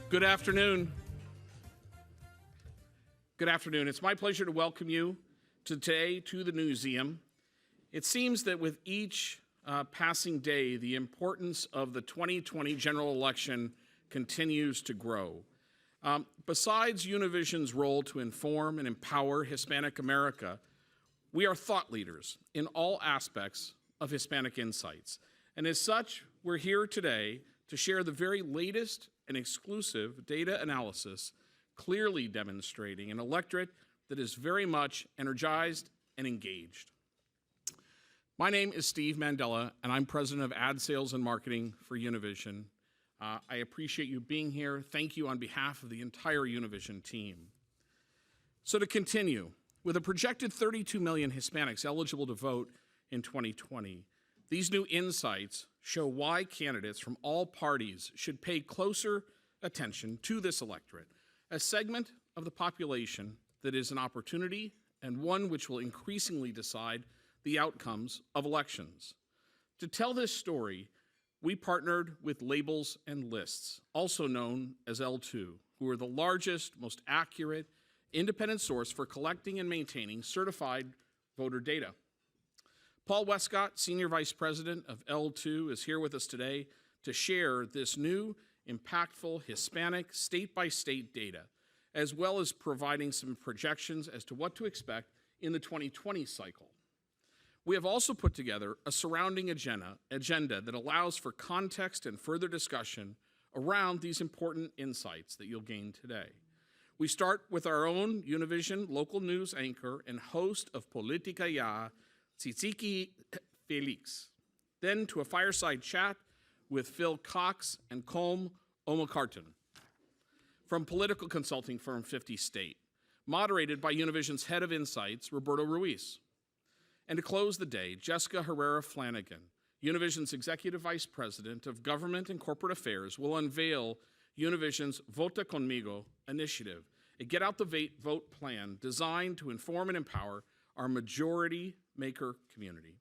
Good afternoon. Good afternoon. It's my pleasure to welcome you today to the Newseum. It seems that with each passing day, the importance of the 2020 general election continues to grow. Besides Univision's role to inform and empower Hispanic America, we are thought leaders in all aspects of Hispanic insights. And as such, we're here today to share the very latest and exclusive data analysis, clearly demonstrating an electorate that is very much energized and engaged. My name is Steve Mandela, and I'm president of Ad Sales and Marketing for Univision. I appreciate you being here. Thank you on behalf of the entire Univision team. So to continue, with a projected 32 million Hispanics eligible to vote in 2020, these new insights show why candidates from all parties should pay closer attention to this electorate, a segment of the population that is an opportunity and one which will increasingly decide the outcomes of elections. To tell this story, we partnered with Labels and Lists, also known as L2, who are the largest, most accurate, independent source for collecting and maintaining certified voter data. Paul Westcott, Senior Vice President of L2, is here with us today to share this new, impactful Hispanic state-by-state data, as well as providing some projections as to what to expect in the 2020 cycle. We have also put together a surrounding agenda that allows for context and further discussion around these important insights that you'll gain today. We start with our own Univision local news anchor and host of Politica Ya, Tsi-tsi-ki Felix. Then to a fireside chat with Phil Cox and Colm Omakartan from political consulting firm 50 State, moderated by Univision's head of insights, Roberto Ruiz. And to close the day, Jessica Herrera Flanagan, Univision's Executive Vice President of Government and Corporate Affairs, will unveil Univision's Vota Conmigo initiative, a get-out-the-vote plan designed to inform and empower our majority maker community.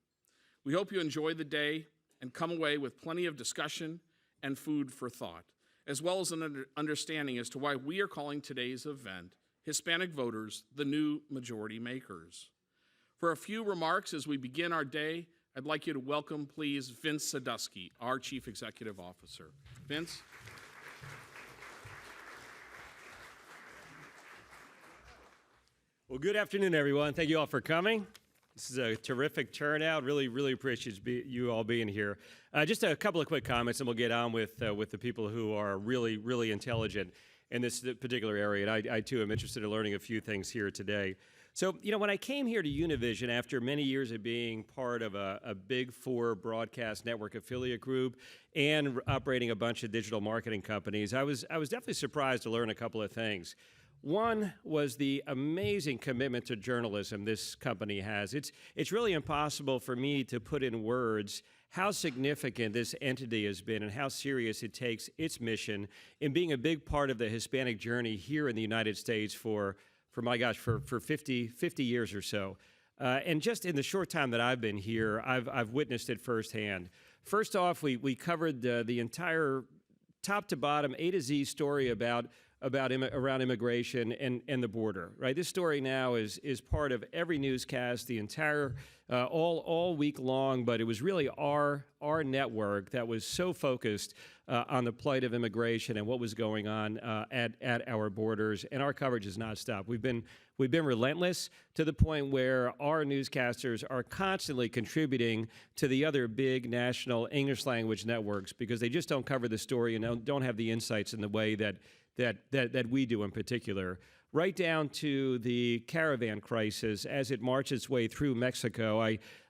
We hope you enjoy the day and come away with plenty of discussion and food for thought, as well as an understanding as to why we are calling today's event Hispanic Voters, the New Majority Makers. For a few remarks as we begin our day, I'd like you to welcome, please, Vince Sadusky, our Chief Executive Officer. Vince? Well, good afternoon, everyone. Thank you all for coming. This is a terrific turnout. Really appreciate you all being here. Just a couple of quick comments, and we'll get on with the people who are really intelligent in this particular area. And I too am interested in learning a few things here today. So, when I came here to Univision after many years of being part of a Big Four broadcast network affiliate group and operating a bunch of digital marketing companies, I was definitely surprised to learn a couple of things. One was the amazing commitment to journalism this company has. It's really impossible for me to put in words how significant this entity has been and how serious it takes its mission in being a big part of the Hispanic journey here in the United States for 50 years or so. And just in the short time that I've been here, I've witnessed it firsthand. First off, we covered the entire top to bottom, A to Z story around immigration and the border, right? This story now is part of every newscast, the entire, all week long, but it was really our network that was so focused on the plight of immigration and what was going on at our borders, and our coverage has not stopped. We've been relentless to the point where our newscasters are constantly contributing to the other big national English language networks because they just don't cover the story and don't have the insights in the way that we do in particular, right down to the caravan crisis as it marched its way through Mexico.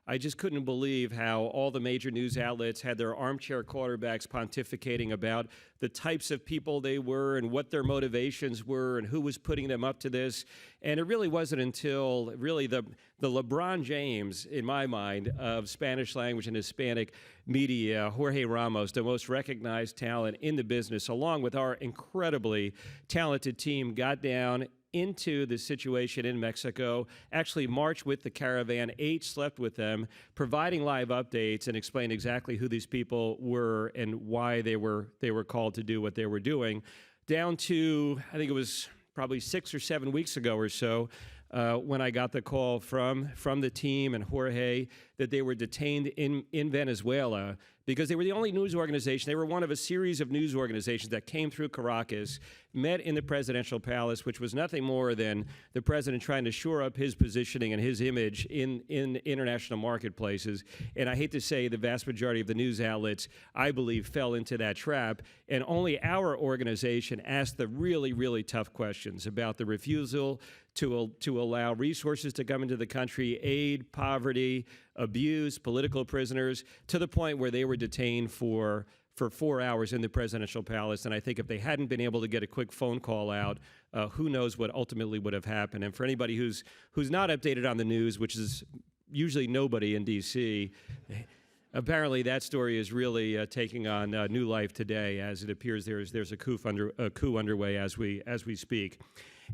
I just couldn't believe how all the major news outlets had their armchair quarterbacks pontificating about the types of people they were and what their motivations were and who was putting them up to this. And it really wasn't until really the LeBron James, in my mind, of Spanish language and Hispanic media, Jorge Ramos, the most recognized talent in the business, along with our incredibly talented team, got down into the situation in Mexico, actually marched with the caravan, ate, slept with them, providing live updates and explained exactly who these people were and why they were called to do what they were doing, down to, I think it was probably 6 or 7 weeks ago or so, when I got the call from the team and Jorge that they were detained in Venezuela because they were the only news organization. They were one of a series of news organizations that came through Caracas, met in the presidential palace, which was nothing more than the president trying to shore up his positioning and his image in international marketplaces. And I hate to say the vast majority of the news outlets, I believe, fell into that trap. And only our organization asked the really, really tough questions about the refusal to allow resources to come into the country, aid, poverty, abuse, political prisoners, to the point where they were detained for 4 hours in the presidential palace. And I think if they hadn't been able to get a quick phone call out, who knows what ultimately would have happened. And for anybody who's not updated on the news, which is usually nobody in D.C., apparently that story is really taking on new life today, as it appears there's a coup underway as we speak.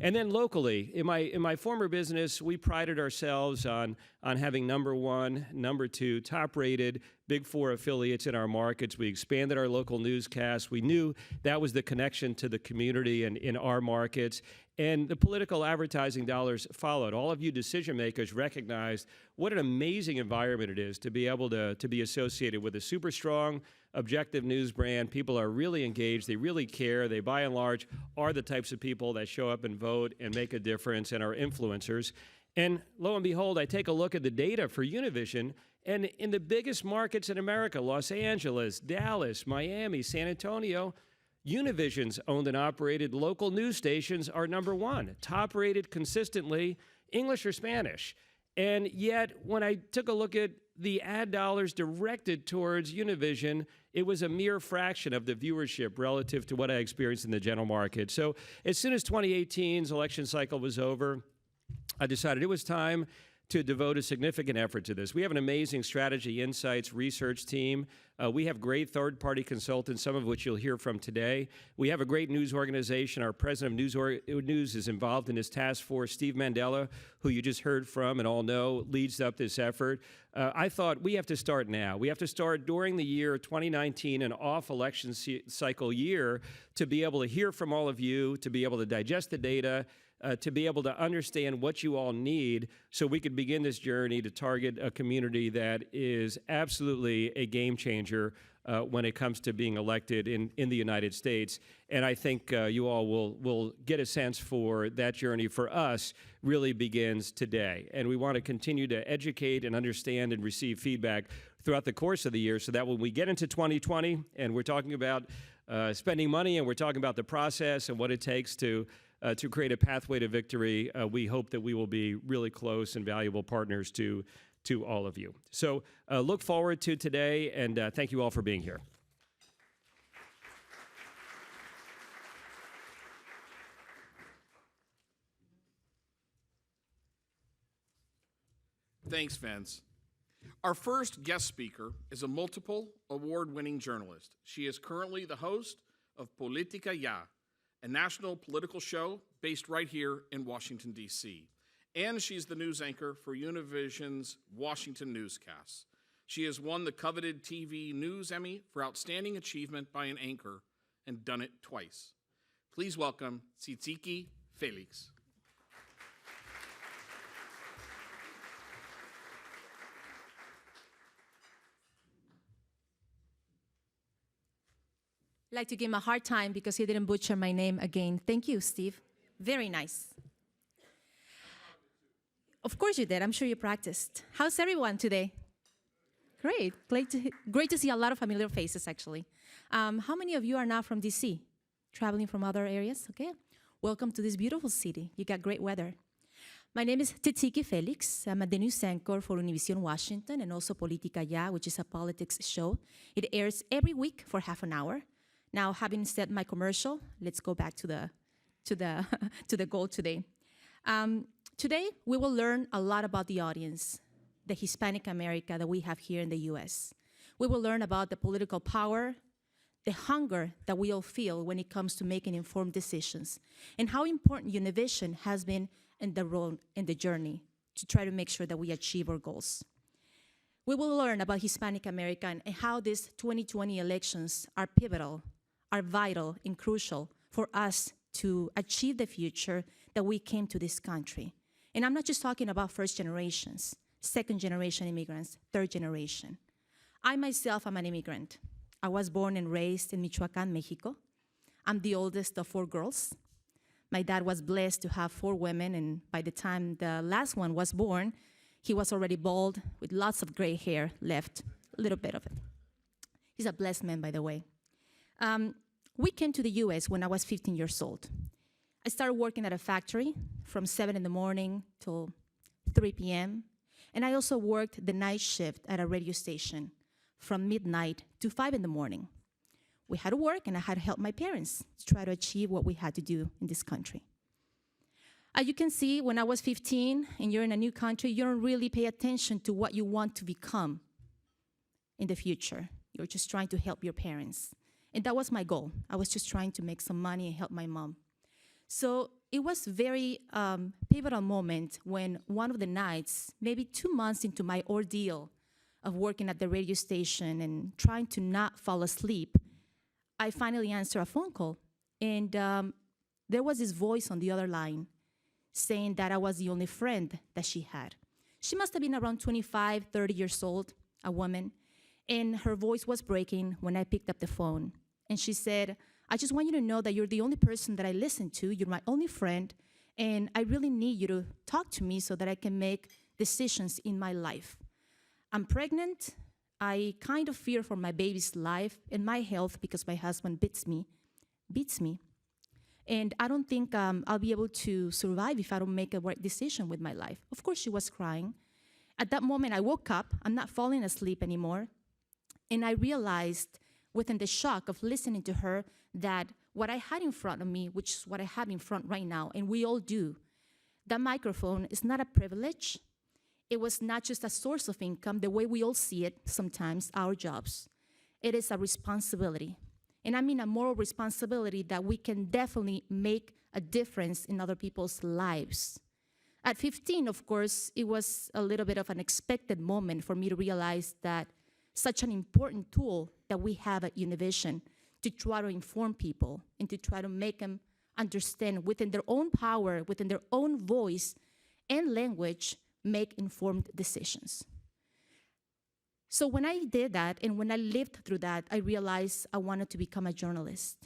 And then locally, in my former business, we prided ourselves on having number 1, number 2, top-rated Big 4 affiliates in our markets. We expanded our local newscasts. We knew that was the connection to the community and in our markets. And the political advertising dollars followed. All of you decision makers recognized what an amazing environment it is to be able to be associated with a super strong, objective news brand. People are really engaged. They really care. They, by and large, are the types of people that show up and vote and make a difference and are influencers. And lo and behold, I take a look at the data for Univision, and in the biggest markets in America, Los Angeles, Dallas, Miami, San Antonio, Univision's owned and operated local news stations are number 1, top-rated consistently, English or Spanish. And yet, when I took a look at the ad dollars directed towards Univision, it was a mere fraction of the viewership relative to what I experienced in the general market. So as soon as 2018's election cycle was over, I decided it was time to devote a significant effort to this. We have an amazing strategy, insights, research team. We have great third-party consultants, some of which you'll hear from today. We have a great news organization. Our president of news is involved in this task force. Steve Mandela, who you just heard from and all know, leads up this effort. I thought we have to start now. We have to start during the year 2019, an off-election cycle year, to be able to hear from all of you, to be able to digest the data, to be able to understand what you all need so we could begin this journey to target a community that is absolutely a game changer when it comes to being elected in the United States. And I think you all will get a sense for that journey for us really begins today. And we want to continue to educate and understand and receive feedback throughout the course of the year so that when we get into 2020 and we're talking about spending money and we're talking about the process and what it takes to create a pathway to victory, we hope that we will be really close and valuable partners to all of you. So look forward to today, and thank you all for being here. Thanks, Vince. Our first guest speaker is a multiple award-winning journalist. She is currently the host of Politica Ya, a national political show based right here in Washington, D.C. And she's the news anchor for Univision's Washington newscasts. She has won the coveted TV News Emmy for outstanding achievement by an anchor and done it twice. Please welcome Tsi-tsi-ki Felix. I'd like to give him a hard time because he didn't butcher my name again. Thank you, Steve. Very nice. Of course you did. I'm sure you practiced. How's everyone today? Great. Great to see a lot of familiar faces, actually. How many of you are now from D.C.? Traveling from other areas? Okay. Welcome to this beautiful city. You got great weather. My name is Tsi-tsi-ki Felix. I'm the news anchor for Univision Washington and also Politica Ya, which is a politics show. It airs every week for half an hour. Now, having said my commercial, let's go back to the goal today. Today, we will learn a lot about the audience, the Hispanic America that we have here in the U.S. We will learn about the political power, the hunger that we all feel when it comes to making informed decisions, and how important Univision has been in the role in the journey to try to make sure that we achieve our goals. We will learn about Hispanic America and how these 2020 elections are pivotal, are vital and crucial for us to achieve the future that we came to this country. And I'm not just talking about first generations, second generation immigrants, third generation. I myself am an immigrant. I was born and raised in Michoacan, Mexico. I'm the oldest of 4 girls. My dad was blessed to have 4 women, and by the time the last one was born, he was already bald with lots of gray hair left, a little bit of it. He's a blessed man, by the way. We came to the US when I was 15 years old. I started working at a factory from 7 in the morning till 3 p.m. And I also worked the night shift at a radio station from midnight to 5 in the morning. We had to work, and I had to help my parents to try to achieve what we had to do in this country. As you can see, when I was 15 and you're in a new country, you don't really pay attention to what you want to become in the future. You're just trying to help your parents. And that was my goal. I was just trying to make some money and help my mom. So it was very pivotal moment when one of the nights, maybe 2 months into my ordeal of working at the radio station and trying to not fall asleep, I finally answered a phone call. And there was this voice on the other line saying that I was the only friend that she had. She must have been around 25, 30 years old, a woman. And her voice was breaking when I picked up the phone. And she said, I just want you to know that you're the only person that I listen to. You're my only friend. And I really need you to talk to me so that I can make decisions in my life. I'm pregnant. I kind of fear for my baby's life and my health because my husband beats me. And I don't think I'll be able to survive if I don't make a right decision with my life. Of course, she was crying. At that moment, I woke up. I'm not falling asleep anymore. And I realized within the shock of listening to her that what I had in front of me, which is what I have in front right now, and we all do, that microphone is not a privilege. It was not just a source of income, the way we all see it sometimes, our jobs. It is a responsibility. And I mean a moral responsibility that we can definitely make a difference in other people's lives. At 15, of course, it was a little bit of an expected moment for me to realize that such an important tool that we have at Univision to try to inform people and to try to make them understand within their own power, within their own voice and language, make informed decisions. So when I did that and when I lived through that, I realized I wanted to become a journalist.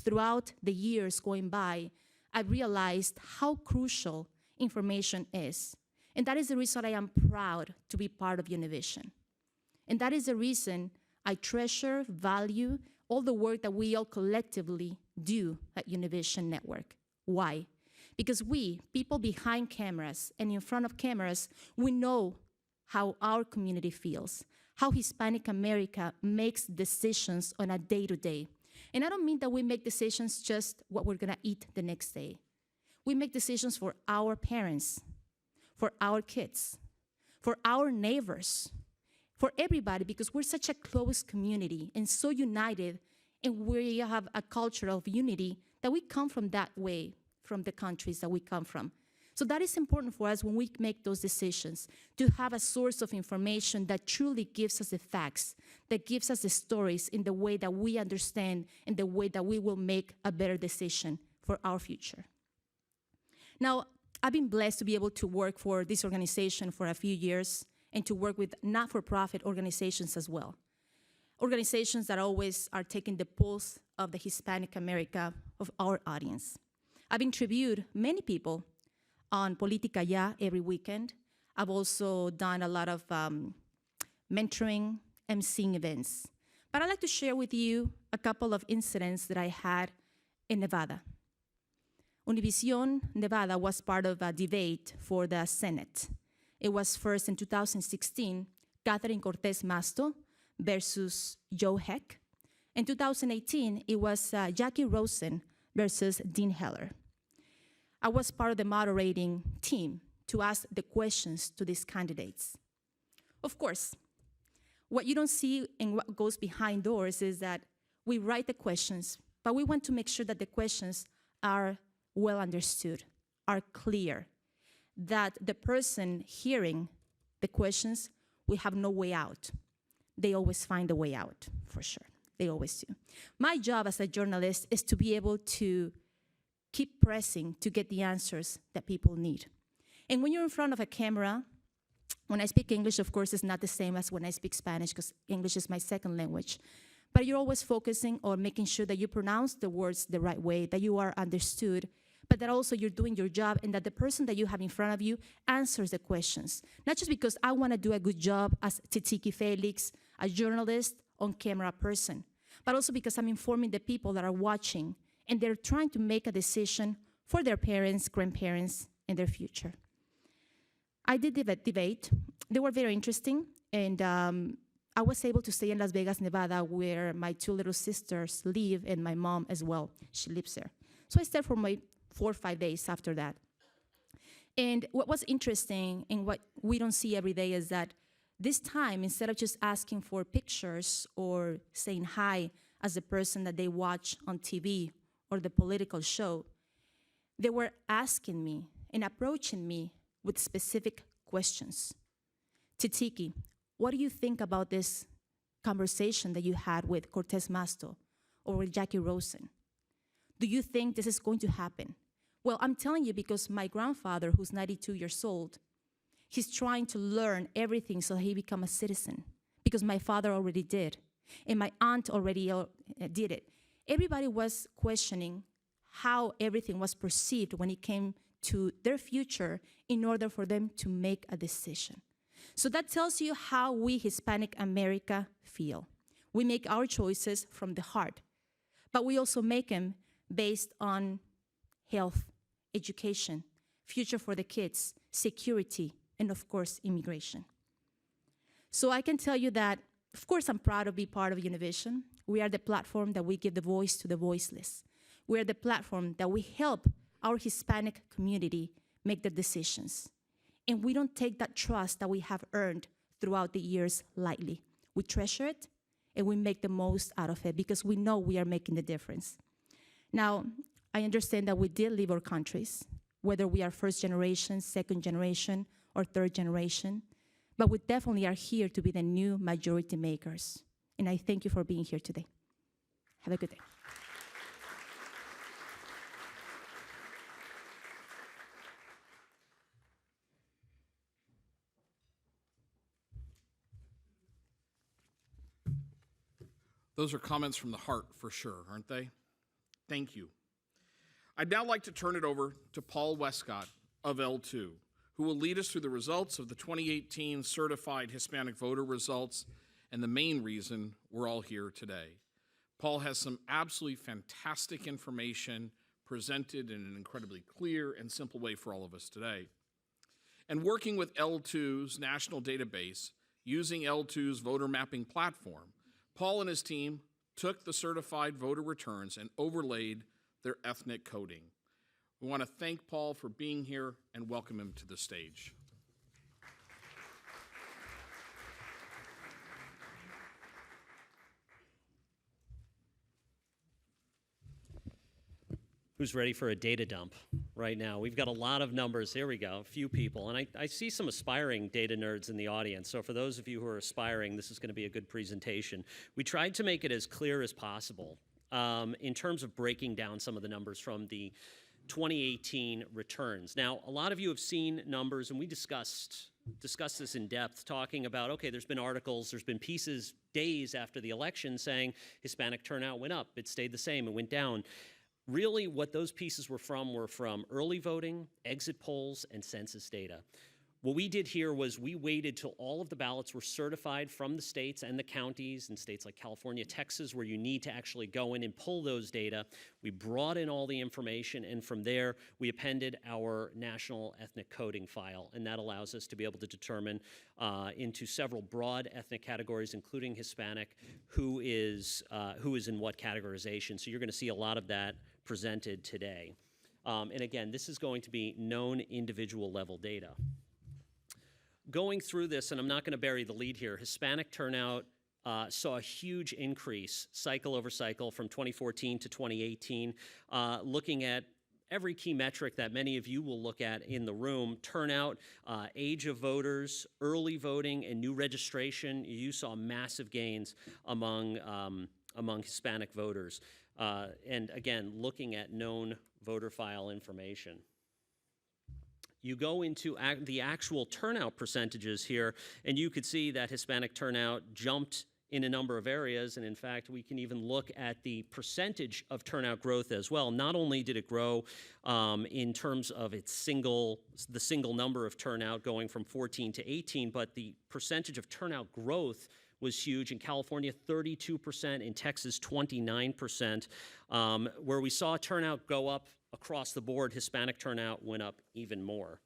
Throughout the years going by, I realized how crucial information is. And that is the reason I am proud to be part of Univision. And that is the reason I treasure, value all the work that we all collectively do at Univision Network. Why? Because we, people behind cameras and in front of cameras, we know how our community feels, how Hispanic America makes decisions on a day-to-day. And I don't mean that we make decisions just what we're gonna eat the next day. We make decisions for our parents, for our kids, for our neighbors, for everybody, because we're such a close community and so united, and we have a culture of unity that we come from that way, from the countries that we come from. So that is important for us when we make those decisions, to have a source of information that truly gives us the facts, that gives us the stories in the way that we understand and the way that we will make a better decision for our future. Now, I've been blessed to be able to work for this organization for a few years and to work with not-for-profit organizations as well. Organizations that always are taking the pulse of the Hispanic America of our audience. I've interviewed many people on Politica Ya every weekend. I've also done a lot of mentoring, emceeing events. But I'd like to share with you a couple of incidents that I had in Nevada. Univision Nevada was part of a debate for the Senate. It was first in 2016, Catherine Cortez Masto versus Joe Heck. In 2018, it was Jackie Rosen versus Dean Heller. I was part of the moderating team to ask the questions to these candidates. Of course, what you don't see and what goes behind doors is that we write the questions, but we want to make sure that the questions are well understood, are clear, that the person hearing the questions will have no way out. They always find a way out, for sure. They always do. My job as a journalist is to be able to keep pressing to get the answers that people need. And when you're in front of a camera, when I speak English, of course, it's not the same as when I speak Spanish, because English is my second language. But you're always focusing on making sure that you pronounce the words the right way, that you are understood, but that also you're doing your job and that the person that you have in front of you answers the questions. Not just because I want to do a good job as Tsi-tsi-ki Felix, a journalist, on-camera person, but also because I'm informing the people that are watching and they're trying to make a decision for their parents, grandparents, and their future. I did debate. They were very interesting, and I was able to stay in Las Vegas, Nevada, where my two little sisters live, and my mom as well. She lives there. So I stayed for my 4 or 5 days after that. And what was interesting and what we don't see every day is that this time, instead of just asking for pictures or saying hi as the person that they watch on TV or the political show, they were asking me and approaching me with specific questions. Tsi-tsi-ki, what do you think about this conversation that you had with Cortez Masto or with Jackie Rosen? Do you think this is going to happen? Well, I'm telling you because my grandfather, who's 92 years old, he's trying to learn everything so he become a citizen, because my father already did, and my aunt already did it. Everybody was questioning how everything was perceived when it came to their future in order for them to make a decision. So that tells you how we Hispanic America feel. We make our choices from the heart, but we also make them based on health, education, future for the kids, security, and of course, immigration. So I can tell you that, of course, I'm proud to be part of Univision. We are the platform that we give the voice to the voiceless. We are the platform that we help our Hispanic community make their decisions. And we don't take that trust that we have earned throughout the years lightly. We treasure it, and we make the most out of it because we know we are making the difference. Now, I understand that we did leave our countries, whether we are first generation, second generation, or third generation, but we definitely are here to be the new majority makers. And I thank you for being here today. Have a good day. Those are comments from the heart for sure, aren't they? Thank you. I'd now like to turn it over to Paul Westcott of L2, who will lead us through the results of the 2018 Certified Hispanic Voter results and the main reason we're all here today. Paul has some absolutely fantastic information presented in an incredibly clear and simple way for all of us today. And working with L2's national database, using L2's voter mapping platform, Paul and his team took the certified voter returns and overlaid their ethnic coding. We want to thank Paul for being here and welcome him to the stage. Who's ready for a data dump right now? We've got a lot of numbers. Here we go, a few people. And I see some aspiring data nerds in the audience. So for those of you who are aspiring, this is going to be a good presentation. We tried to make it as clear as possible in terms of breaking down some of the numbers from the 2018 returns. Now, a lot of you have seen numbers, and we discussed this in depth, talking about, okay, there's been articles, there's been pieces days after the election saying Hispanic turnout went up, it stayed the same, it went down. Really, what those pieces were from early voting, exit polls, and census data. What we did here was we waited till all of the ballots were certified from the states and the counties, in states like California, Texas, where you need to actually go in and pull those data. We brought in all the information, and from there, we appended our national ethnic coding file, and that allows us to be able to determine into several broad ethnic categories, including Hispanic, who is in what categorization. So you're going to see a lot of that presented today. And again, this is going to be known individual level data. Going through this, and I'm not going to bury the lead here, Hispanic turnout saw a huge increase cycle over cycle from 2014 to 2018. Looking at every key metric that many of you will look at in the room, turnout, age of voters, early voting, and new registration, you saw massive gains among among Hispanic voters. And again, looking at known voter file information. You go into the actual turnout percentages here, and you could see that Hispanic turnout jumped in a number of areas, and in fact, we can even look at the percentage of turnout growth as well. Not only did it grow in terms of the single number of turnout going from 14 to 18, but the percentage of turnout growth was huge. In California, 32%, in Texas, 29%. Where we saw turnout go up across the board, Hispanic turnout went up even more.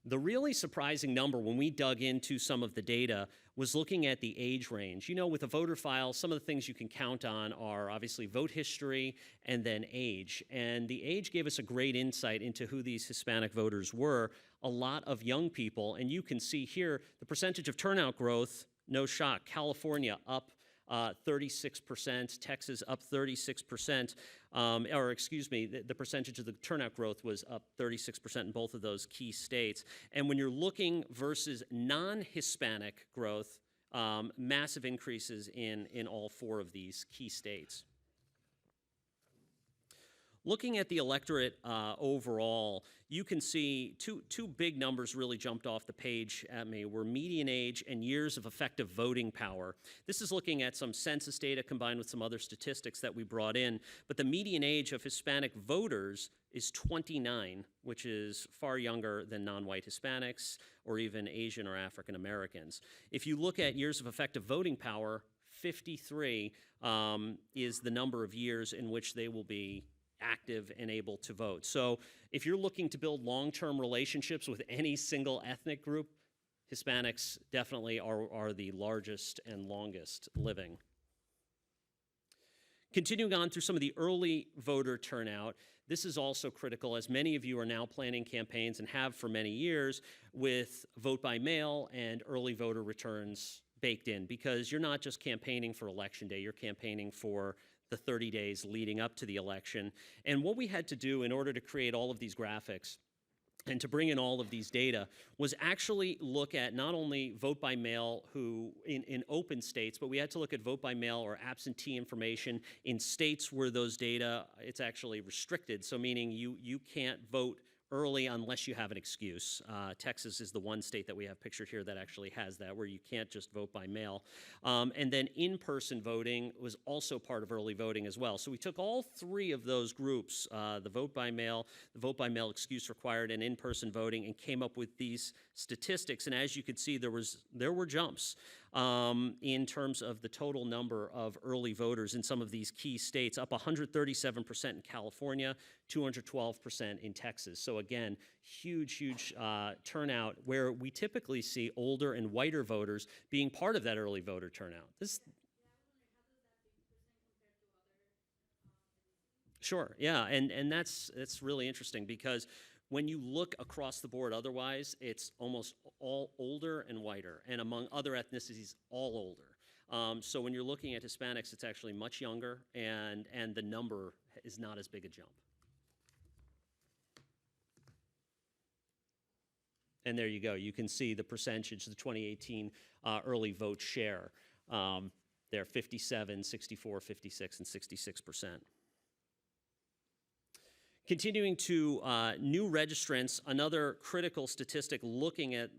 The really surprising number when we dug into some of the data was looking at the age range. You know, with a voter file, some of the things you can count on are obviously vote history and then age. And the age gave us a great insight into who these Hispanic voters were, a lot of young people. And you can see here the percentage of turnout growth, no shock. California up 36%, Texas up 36%, or excuse me, the percentage of the turnout growth was up 36% in both of those key states. And when you're looking versus non-Hispanic growth, massive increases in all four of these key states. Looking at the electorate overall, you can see two big numbers really jumped off the page at me were median age and years of effective voting power. This is looking at some census data combined with some other statistics that we brought in, but the median age of Hispanic voters is 29, which is far younger than non-white Hispanics or even Asian or African Americans. If you look at years of effective voting power, 53 is the number of years in which they will be active and able to vote. So if you're looking to build long-term relationships with any single ethnic group, Hispanics definitely are the largest and longest living. Continuing on through some of the early voter turnout, this is also critical as many of you are now planning campaigns and have for many years with vote by mail and early voter returns baked in, because you're not just campaigning for election day, you're campaigning for the 30 days leading up to the election. And what we had to do in order to create all of these graphics and to bring in all of these data was actually look at not only vote by mail in open states, but we had to look at vote by mail or absentee information in states where those data, it's actually restricted. So meaning you can't vote early unless you have an excuse. Texas is the one state that we have pictured here that actually has that, where you can't just vote by mail. And then in-person voting was also part of early voting as well. So we took all three of those groups, the vote by mail excuse required, and in-person voting, and came up with these statistics. And as you could see, there were jumps in terms of the total number of early voters in some of these key states, up 137% in California, 212% in Texas. So again, huge turnout, where we typically see older and whiter voters being part of that early voter turnout. Sure, yeah, and that's really interesting, because when you look across the board otherwise, it's almost all older and whiter, and among other ethnicities, all older. So when you're looking at Hispanics, it's actually much younger, and the number is not as big a jump. And there you go. You can see the percentage, the 2018 early vote share. They're 57, 64, 56, and 66%. Continuing to new registrants, another critical statistic looking at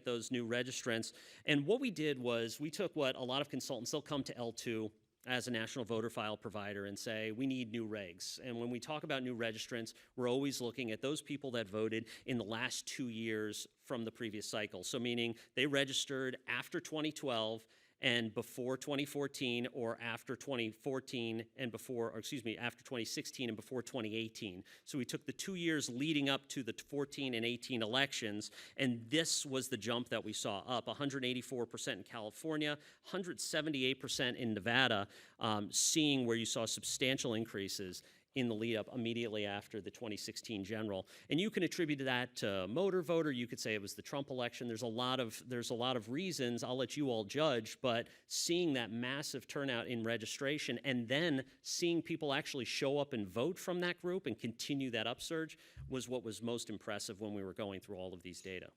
those new registrants. And what we did was we took what a lot of consultants, they'll come to L2 as a national voter file provider and say, we need new regs. And when we talk about new registrants, we're always looking at those people that voted in the last 2 years from the previous cycle. So meaning they registered after 2012 and before 2014, or after 2014 and before, or excuse me, after 2016 and before 2018. So we took the 2 years leading up to the 14 and 18 elections, and this was the jump that we saw, up 184% in California, 178% in Nevada, seeing where you saw substantial increases in the lead up immediately after the 2016 general. And you can attribute that to motor voter. You could say it was the Trump election. There's a lot of reasons. I'll let you all judge, but seeing that massive turnout in registration and then seeing people actually show up and vote from that group and continue that upsurge was what was most impressive when we were going through all of these data.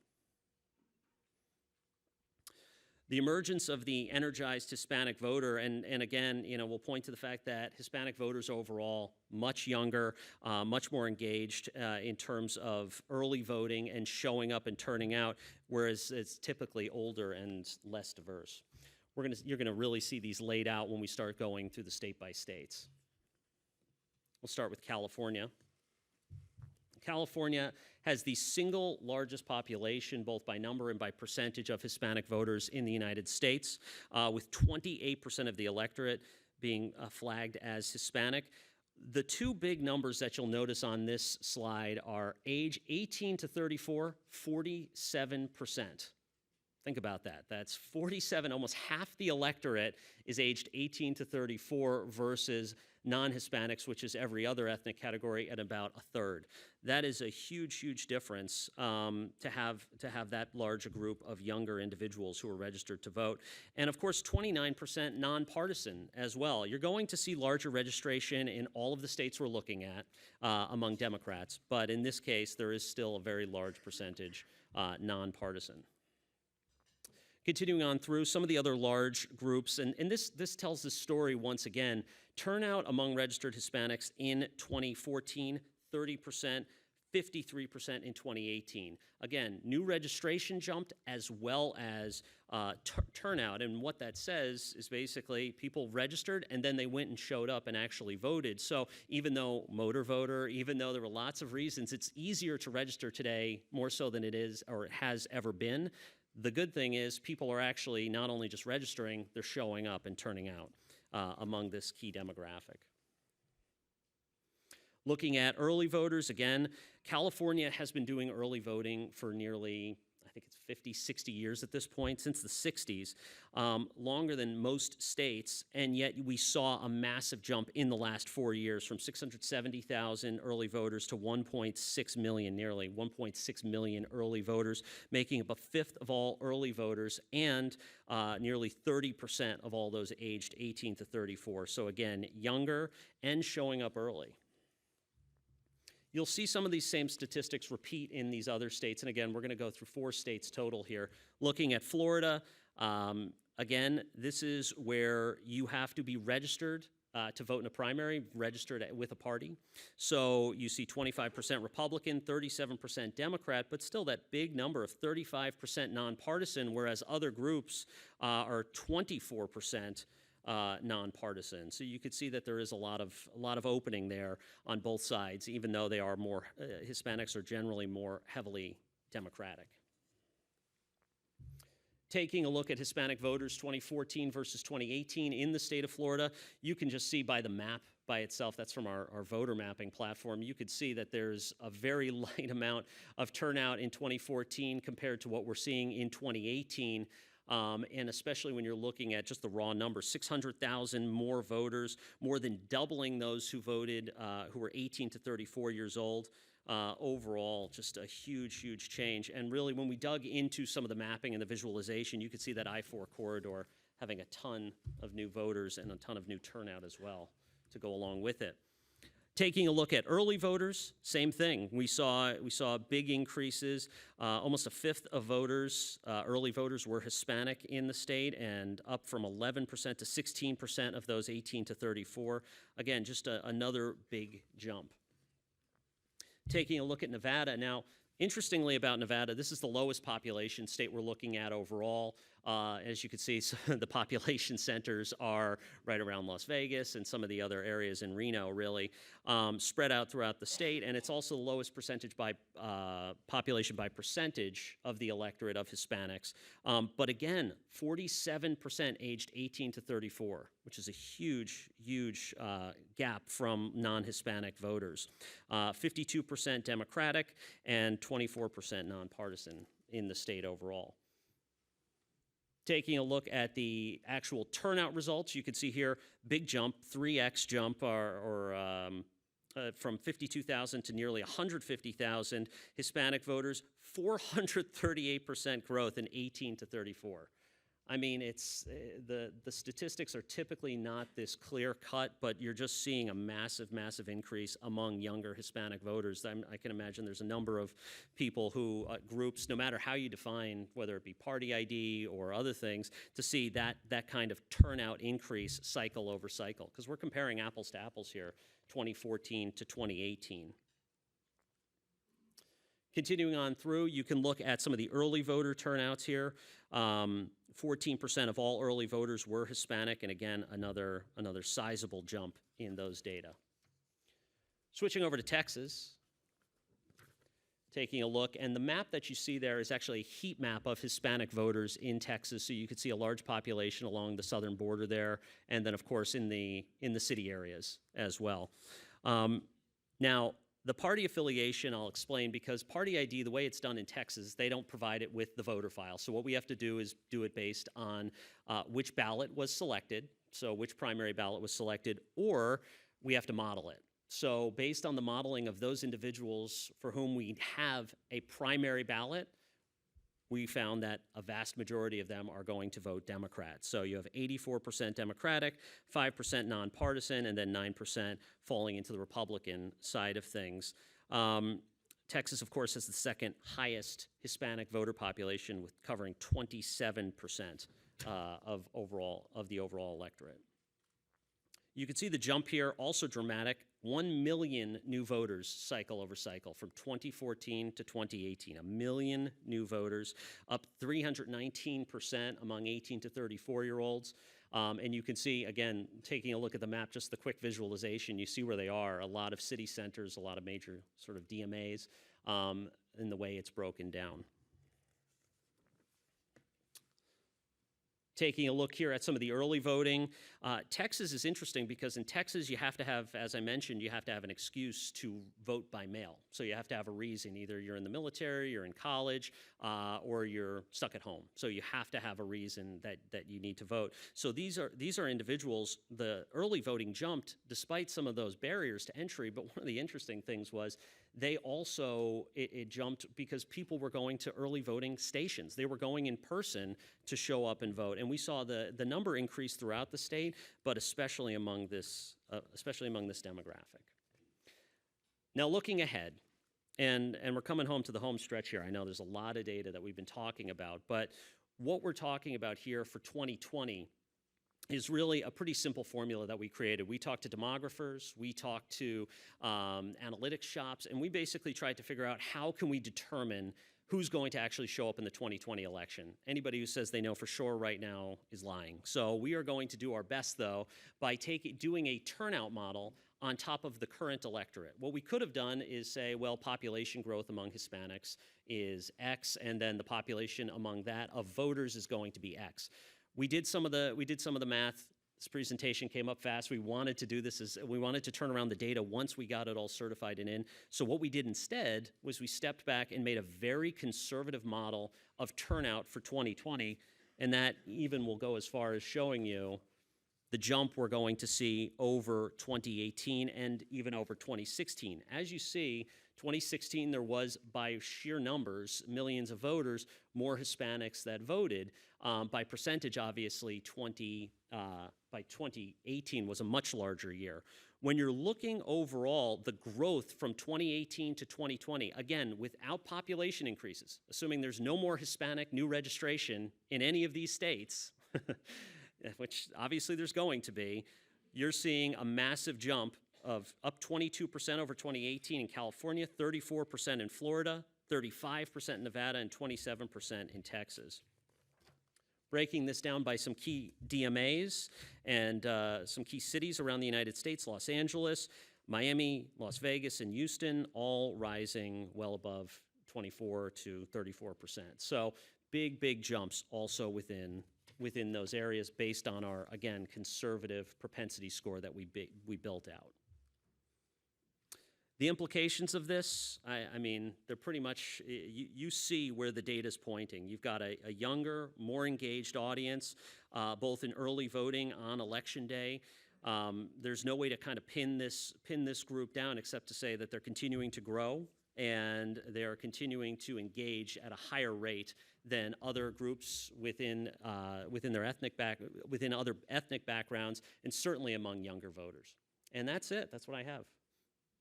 The emergence of the energized Hispanic voter, and again, we'll point to the fact that Hispanic voters overall, much younger, much more engaged in terms of early voting and showing up and turning out, whereas it's typically older and less diverse. You're gonna really see these laid out when we start going through the state by states. We'll start with California. California has the single largest population, both by number and by percentage, of Hispanic voters in the United States, with 28% of the electorate being flagged as Hispanic. The two big numbers that you'll notice on this slide are age 18 to 34, 47%. Think about that. That's 47, almost half the electorate is aged 18 to 34 versus non-Hispanics, which is every other ethnic category, at about a third. That is a huge, huge difference to have that large a group of younger individuals who are registered to vote. And of course, 29% nonpartisan as well. You're going to see larger registration in all of the states we're looking at among Democrats, but in this case, there is still a very large percentage nonpartisan. Continuing on through some of the other large groups, and this tells the story once again. Turnout among registered Hispanics in 2014, 30%, 53% in 2018. Again, new registration jumped as well as turnout, and what that says is basically people registered and then they went and showed up and actually voted. So even though motor voter, even though there were lots of reasons, it's easier to register today more so than it is or it has ever been. The good thing is people are actually not only just registering, they're showing up and turning out among this key demographic. Looking at early voters, again, California has been doing early voting for nearly, I think it's 50, 60 years at this point, since the 60s, longer than most states, and yet we saw a massive jump in the last 4 years from 670,000 early voters to 1.6 million, nearly 1.6 million early voters, making up a fifth of all early voters and nearly 30% of all those aged 18 to 34. So again, younger and showing up early. You'll see some of these same statistics repeat in these other states. And again, we're going to go through 4 states total here. Looking at Florida, again, this is where you have to be registered to vote in a primary, registered with a party. So you see 25% Republican, 37% Democrat, but still that big number of 35% nonpartisan, whereas other groups are 24% nonpartisan. So you could see that there is a lot of opening there on both sides, even though they are more, Hispanics are generally more heavily Democratic. Taking a look at Hispanic voters 2014 versus 2018 in the state of Florida, you can just see by the map by itself, that's from our voter mapping platform, you could see that there's a very light amount of turnout in 2014 compared to what we're seeing in 2018. And especially when you're looking at just the raw numbers, 600,000 more voters, more than doubling those who voted, who were 18 to 34 years old. Overall, just a huge, huge change. And really, when we dug into some of the mapping and the visualization, you could see that I-4 corridor having a ton of new voters and a ton of new turnout as well to go along with it. Taking a look at early voters, same thing. We saw big increases. Almost a fifth of voters, early voters, were Hispanic in the state, and up from 11% to 16% of those 18 to 34. Again, just another big jump. Taking a look at Nevada now. Interestingly about Nevada, this is the lowest population state we're looking at overall. As you can see, the population centers are right around Las Vegas and some of the other areas in Reno, really, spread out throughout the state. And it's also the lowest percentage by population by percentage of the electorate of Hispanics. But again, 47% aged 18 to 34, which is a huge, huge gap from non-Hispanic voters. 52% Democratic and 24% nonpartisan in the state overall. Taking a look at the actual turnout results, you can see here, big jump, 3x jump, from 52,000 to nearly 150,000 Hispanic voters, 438% growth in 18 to 34. I mean, it's the statistics are typically not this clear cut, but you're just seeing a massive increase among younger Hispanic voters. I can imagine there's a number of people who groups, no matter how you define whether it be party ID or other things, to see that kind of turnout increase cycle over cycle, because we're comparing apples to apples here, 2014 to 2018. Continuing on through, you can look at some of the early voter turnouts here. 14% of all early voters were Hispanic, and again, another sizable jump in those data. Switching over to Texas, taking a look, and the map that you see there is actually a heat map of Hispanic voters in Texas, so you can see a large population along the southern border there, and then of course in the city areas as well. Now, the party affiliation, I'll explain, because party ID, the way it's done in Texas, they don't provide it with the voter file. So what we have to do is do it based on which ballot was selected, so which primary ballot was selected, or we have to model it. So based on the modeling of those individuals for whom we have a primary ballot, we found that a vast majority of them are going to vote Democrat. So you have 84% Democratic, 5% nonpartisan, and then 9% falling into the Republican side of things. Texas, of course, has the second highest Hispanic voter population, with covering 27% of the overall electorate. You can see the jump here, also dramatic. 1 million new voters cycle over cycle from 2014 to 2018. 1 million new voters, up 319% among 18 to 34-year-olds. And you can see, again, taking a look at the map, just the quick visualization, you see where they are. A lot of city centers, a lot of major sort of DMAs, in the way it's broken down. Taking a look here at some of the early voting, Texas is interesting because in Texas you have to have, as I mentioned, you have to have an excuse to vote by mail. So you have to have a reason. Either you're in the military, you're in college, or you're stuck at home. So you have to have a reason that you need to vote. So these are individuals. The early voting jumped despite some of those barriers to entry. But one of the interesting things was they also, it jumped because people were going to early voting stations. They were going in person to show up and vote. And we saw the number increase throughout the state, but especially among this demographic. Now looking ahead, and we're coming home to the home stretch here. I know there's a lot of data that we've been talking about, but what we're talking about here for 2020 is really a pretty simple formula that we created. We talked to demographers, we talked to analytics shops, and we basically tried to figure out how can we determine who's going to actually show up in the 2020 election. Anybody who says they know for sure right now is lying. So we are going to do our best, though, by doing a turnout model on top of the current electorate. What we could have done is say, well, population growth among Hispanics is X, and then the population among that of voters is going to be X. We did some of the math. This presentation came up fast. We wanted to do this we wanted to turn around the data once we got it all certified and in. So what we did instead was we stepped back and made a very conservative model of turnout for 2020, and that even will go as far as showing you the jump we're going to see over 2018 and even over 2016. As you see, 2016, there was, by sheer numbers, millions of voters, more Hispanics that voted. By percentage, obviously, by 2018 was a much larger year. When you're looking overall, the growth from 2018 to 2020, again, without population increases, assuming there's no more Hispanic new registration in any of these states, which obviously there's going to be, you're seeing a massive jump of up 22% over 2018 in California, 34% in Florida, 35% in Nevada, and 27% in Texas. Breaking this down by some key DMAs and some key cities around the United States, Los Angeles, Miami, Las Vegas, and Houston, all rising well above 24 to 34%. So big jumps also within those areas based on our, again, conservative propensity score that we built out. The implications of this, I mean, they're pretty much, you see where the data's pointing. You've got a younger, more engaged audience, both in early voting on election day. There's no way to kind of pin this group down except to say that they're continuing to grow and they're continuing to engage at a higher rate than other groups within within other ethnic backgrounds, and certainly among younger voters. And that's it. That's what I have.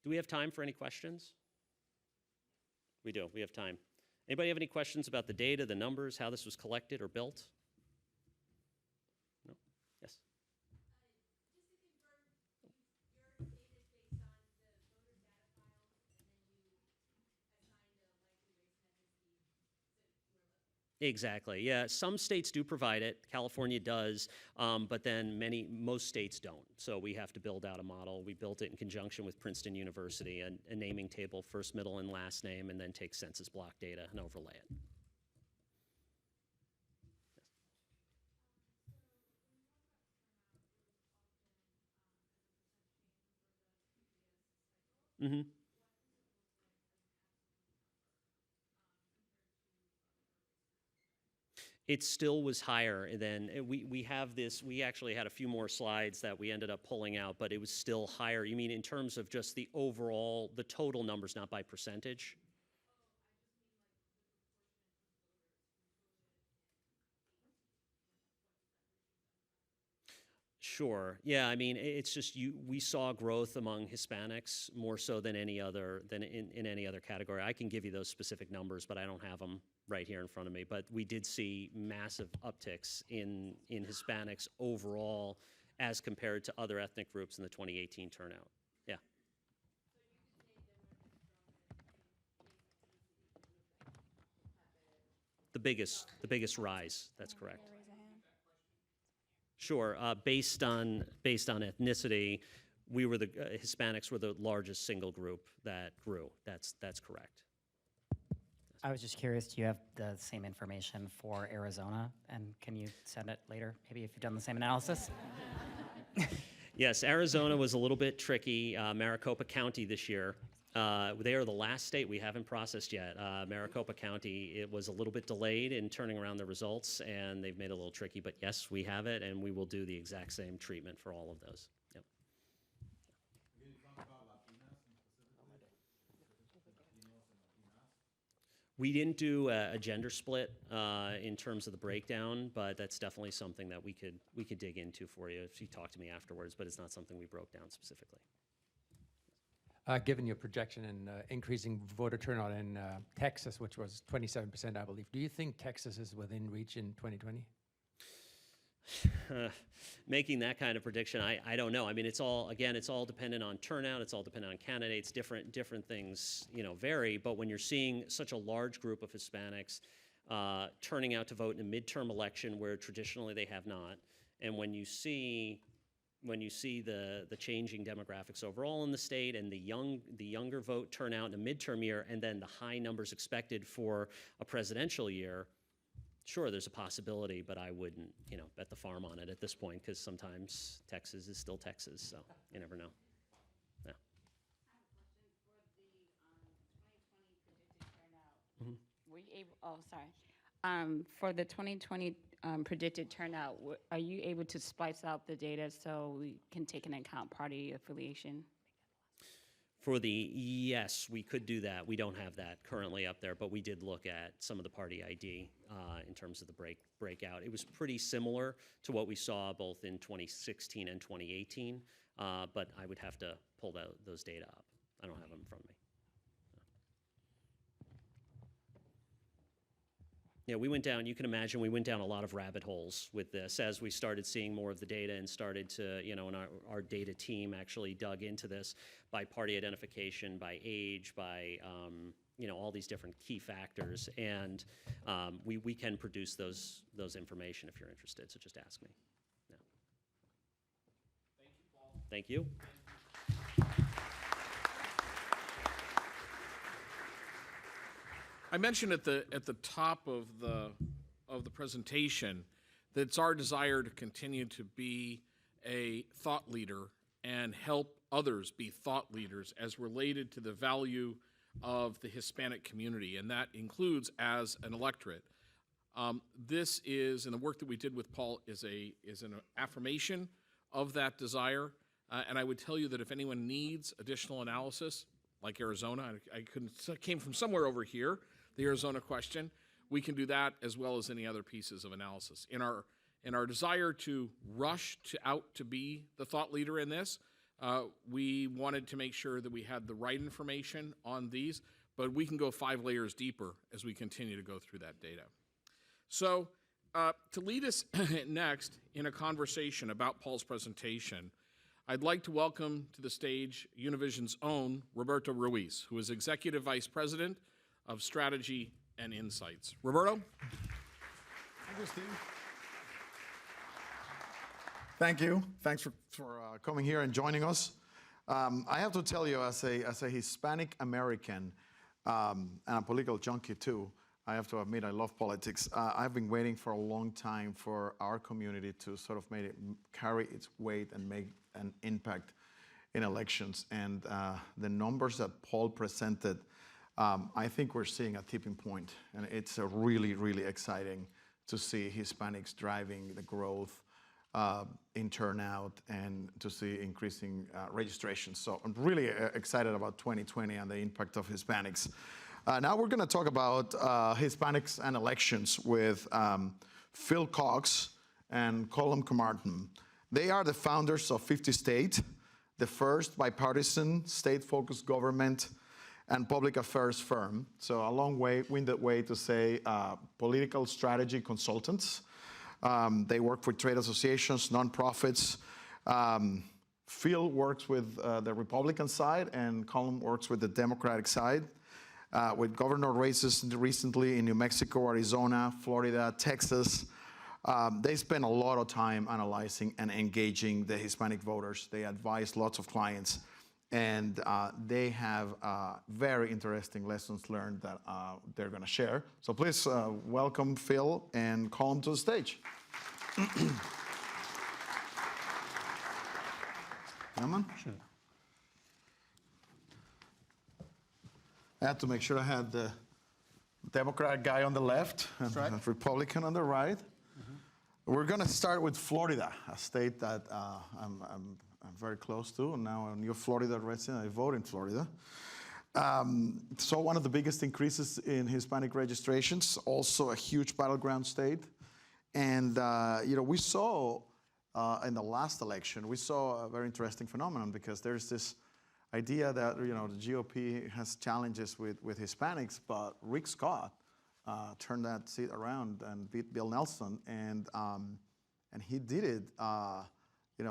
Do we have time for any questions? We do. We have time. Anybody have any questions about the data, the numbers, how this was collected or built? No? Yes. Exactly. Yeah. Some states do provide it. California does, but then most states don't. So we have to build out a model. We built it in conjunction with Princeton University, a naming table, first, middle, and last name, and then take census block data and overlay it. Mm-hmm. It still was higher than we have this. We actually had a few more slides that we ended up pulling out, but it was still higher. You mean in terms of just the overall, the total numbers, not by percentage? Sure. Yeah. I mean, it's just we saw growth among Hispanics more so than any other in any other category. I can give you those specific numbers, but I don't have them right here in front of me. But we did see massive upticks in Hispanics overall as compared to other ethnic groups in the 2018 turnout. Yeah. The biggest rise. That's correct. Sure. Based on ethnicity, Hispanics were the largest single group that grew. That's correct. I was just curious, do you have the same information for Arizona? And can you send it later, maybe if you've done the same analysis? Yes, Arizona was a little bit tricky. Maricopa County this year. They are the last state we haven't processed yet. Maricopa County, it was a little bit delayed in turning around the results, and they've made it a little tricky. But yes, we have it, and we will do the exact same treatment for all of those. Yep. We didn't do a gender split in terms of the breakdown, but that's definitely something that we could dig into for you if you talk to me afterwards. But it's not something we broke down specifically. Given your projection in increasing voter turnout in Texas, which was 27%, I believe, do you think Texas is within reach in 2020? Making that kind of prediction, I don't know. I mean, it's all dependent on turnout. It's all dependent on candidates. Different things, vary. But when you're seeing such a large group of Hispanics turning out to vote in a midterm election where traditionally they have not, and when you see the changing demographics overall in the state and the younger vote turnout in a midterm year, and then the high numbers expected for a presidential year, sure, there's a possibility, but I wouldn't, bet the farm on it at this point, because sometimes Texas is still Texas, so you never know. Yeah. I have a question for the 2020 predicted turnout. Were you able? For the 2020 predicted turnout, are you able to splice out the data so we can take into account party affiliation? Yes, we could do that. We don't have that currently up there, but we did look at some of the party ID in terms of the breakout. It was pretty similar to what we saw both in 2016 and 2018, but I would have to pull those data up. I don't have them in front of me. Yeah, we went down, you can imagine, we went down a lot of rabbit holes with this as we started seeing more of the data and started to, and our data team actually dug into this by party identification, by age, by, all these different key factors. And we can produce those information if you're interested, so just ask me. Yeah. Thank you, Paul. Thank you. I mentioned at the top of the presentation that it's our desire to continue to be a thought leader and help others be thought leaders as related to the value of the Hispanic community, and that includes as an electorate. This is, and the work that we did with Paul is an affirmation of that desire, and I would tell you that if anyone needs additional analysis, like Arizona, I came from somewhere over here, the Arizona question, we can do that as well as any other pieces of analysis. In our desire to rush out to be the thought leader in this, we wanted to make sure that we had the right information on these, but we can go 5 layers deeper as we continue to go through that data. So to lead us next in a conversation about Paul's presentation, I'd like to welcome to the stage Univision's own Roberto Ruiz, who is Executive Vice President of Strategy and Insights. Roberto? Thank you, Steve. Thank you. Thanks for coming here and joining us. I have to tell you, as a Hispanic American and a political junkie too, I have to admit I love politics. I've been waiting for a long time for our community to sort of carry its weight and make an impact in elections. And the numbers that Paul presented, I think we're seeing a tipping point. And it's really, really exciting to see Hispanics driving the growth in turnout and to see increasing registration. So I'm really excited about 2020 and the impact of Hispanics. Now we're going to talk about Hispanics and elections with Phil Cox and Colum Camarton. They are the founders of 50 State, the first bipartisan state-focused government and public affairs firm. So a long-winded way to say political strategy consultants. They work for trade associations, nonprofits. Phil works with the Republican side and Colum works with the Democratic side. With governor races recently in New Mexico, Arizona, Florida, Texas. They spend a lot of time analyzing and engaging the Hispanic voters. They advise lots of clients, and they have very interesting lessons learned that they're going to share. So please welcome Phil and Colum to the stage. Come on. Sure. I had to make sure I had the Democrat guy on the left and the Republican on the right. We're going to start with Florida, a state that I'm very close to, and now I'm a new Florida resident. I vote in Florida. So one of the biggest increases in Hispanic registrations, also a huge battleground state. And we saw in the last election, we saw a very interesting phenomenon because there's this idea that the GOP has challenges with Hispanics, but Rick Scott turned that seat around and beat Bill Nelson, and he did it,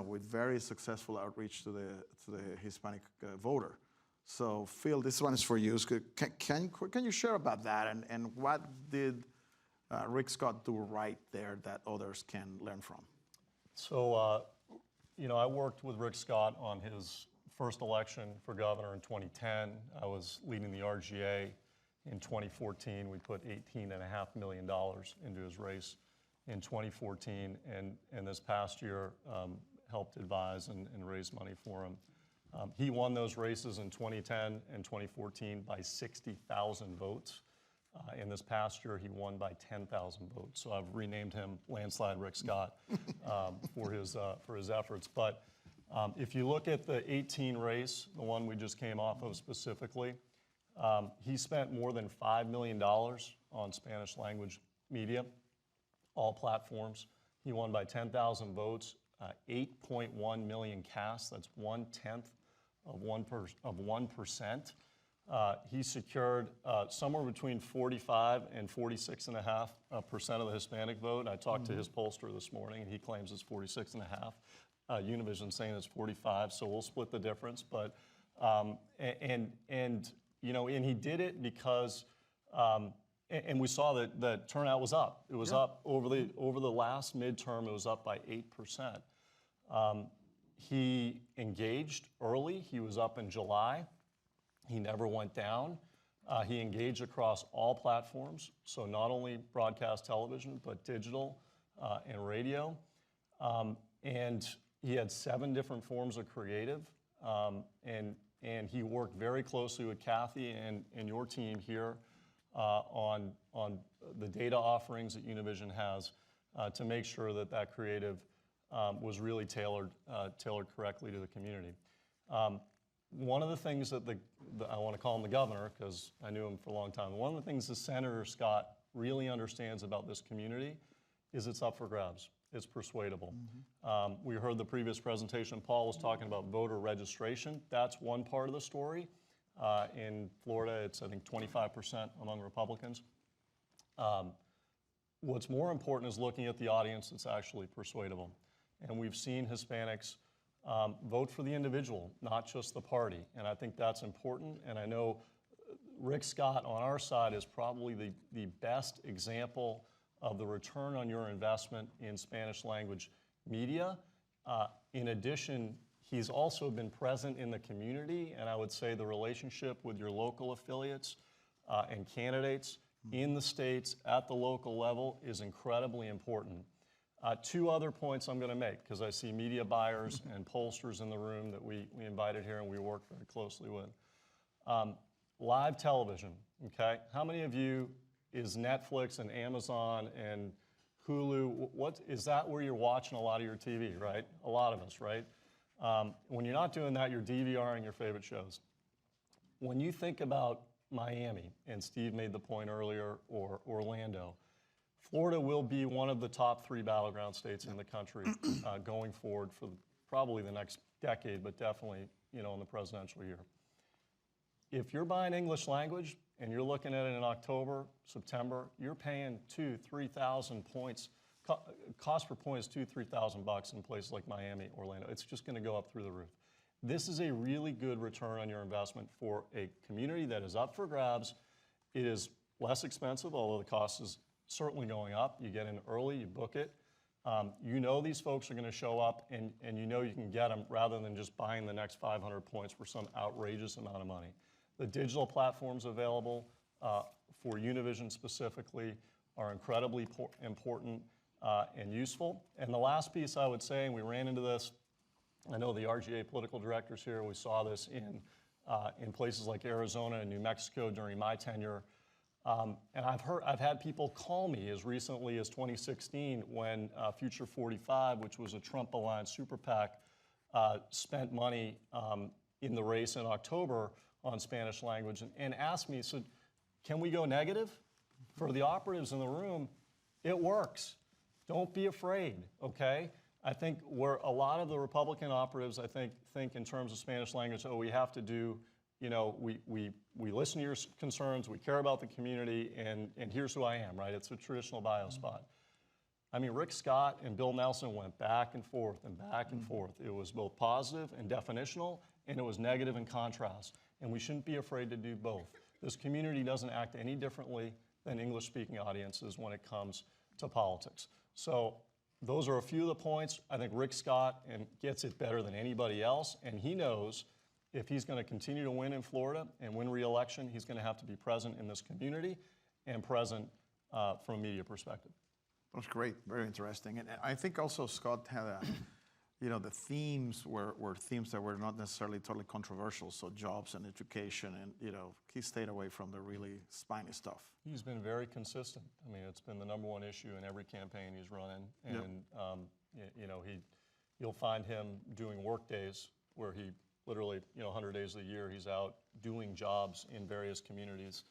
with very successful outreach to the Hispanic voter. So Phil, this one is for you. Can you share about that, and what did Rick Scott do right there that others can learn from? So, I worked with Rick Scott on his first election for governor in 2010. I was leading the RGA in 2014. We put $18.5 million into his race in 2014, and this past year helped advise and raise money for him. He won those races in 2010 and 2014 by 60,000 votes. In this past year, he won by 10,000 votes. So I've renamed him Landslide Rick Scott for his efforts. But if you look at the 18 race, the one we just came off of specifically, he spent more than $5 million on Spanish language media, all platforms. He won by 10,000 votes, 8.1 million casts. That's 1/10 of 1%. He secured somewhere between 45 and 46.5% of the Hispanic vote. I talked to his pollster this morning, and he claims it's 46.5. Univision saying it's 45, so we'll split the difference. But and he did it because and we saw that the turnout was up. It was up over the last midterm. It was up by 8%. He engaged early. He was up in July. He never went down. He engaged across all platforms, so not only broadcast television, but digital and radio. And he had 7 different forms of creative, and he worked very closely with Kathy and your team here on the data offerings that Univision has to make sure that creative was really tailored correctly to the community. One of the things that I want to call him the governor because I knew him for a long time. One of the things that Senator Scott really understands about this community is it's up for grabs. It's persuadable. We heard the previous presentation, Paul was talking about voter registration. That's one part of the story. In Florida, it's, I think, 25% among Republicans. What's more important is looking at the audience that's actually persuadable. And we've seen Hispanics vote for the individual, not just the party. And I think that's important. And I know Rick Scott on our side is probably the best example of the return on your investment in Spanish language media. In addition, he's also been present in the community, and I would say the relationship with your local affiliates and candidates in the states at the local level is incredibly important. Two other points I'm going to make, because I see media buyers and pollsters in the room that we invited here and we work very closely with. Live television, okay? How many of you is Netflix and Amazon and Hulu, is that where you're watching a lot of your TV, right? A lot of us, right? When you're not doing that, you're DVRing your favorite shows. When you think about Miami, and Steve made the point earlier, or Orlando, Florida will be one of the top 3 battleground states in the country going forward for probably the next decade, but definitely, in the presidential year. If you're buying English language and you're looking at it in October, September, you're paying 2,000, 3,000 points. Cost per point is $2,000, $3,000 in places like Miami, Orlando. It's just going to go up through the roof. This is a really good return on your investment for a community that is up for grabs. It is less expensive, although the cost is certainly going up. You get in early, you book it. You know these folks are going to show up, and you know you can get them rather than just buying the next 500 points for some outrageous amount of money. The digital platforms available for Univision specifically are incredibly important and useful. And the last piece I would say, and we ran into this, I know the RGA political directors here, we saw this in places like Arizona and New Mexico during my tenure. And I've had people call me as recently as 2016 when Future 45, which was a Trump-aligned super PAC, spent money in the race in October on Spanish language and asked me, so can we go negative? For the operatives in the room, it works. Don't be afraid, okay? I think where a lot of the Republican operatives, I think in terms of Spanish language, we have to do, we listen to your concerns, we care about the community, and here's who I am, right? It's a traditional bio spot. I mean, Rick Scott and Bill Nelson went back and forth and back and forth. It was both positive and definitional, and it was negative and contrast. And we shouldn't be afraid to do both. This community doesn't act any differently than English-speaking audiences when it comes to politics. So those are a few of the points. I think Rick Scott gets it better than anybody else, and he knows if he's going to continue to win in Florida and win re-election, he's going to have to be present in this community and present from a media perspective. That's great, very interesting. And I think also Scott had the themes were themes that were not necessarily totally controversial, so jobs and education, and he stayed away from the really spiny stuff. He's been very consistent. I mean, it's been the #1 issue in every campaign he's run in, and you'll find him doing work days where he literally 100 days of the year he's out doing jobs in various communities.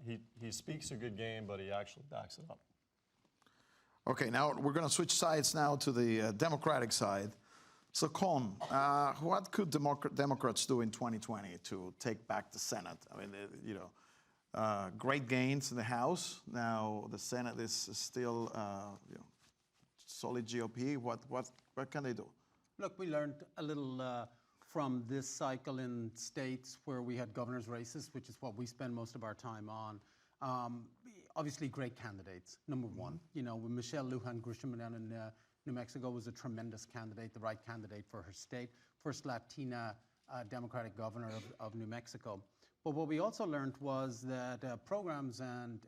He speaks a good game, but he actually backs it up. Okay, now we're going to switch sides now to the Democratic side. So, Con, what could Democrats do in 2020 to take back the Senate? I mean, great gains in the House. Now the Senate is still solid GOP. What can they do? Look, we learned a little from this cycle in states where we had governor's races, which is what we spend most of our time on. Obviously, great candidates, #1. With Michelle Lujan Grisham down in New Mexico was a tremendous candidate, the right candidate for her state, first Latina Democratic governor of New Mexico. But what we also learned was that programs and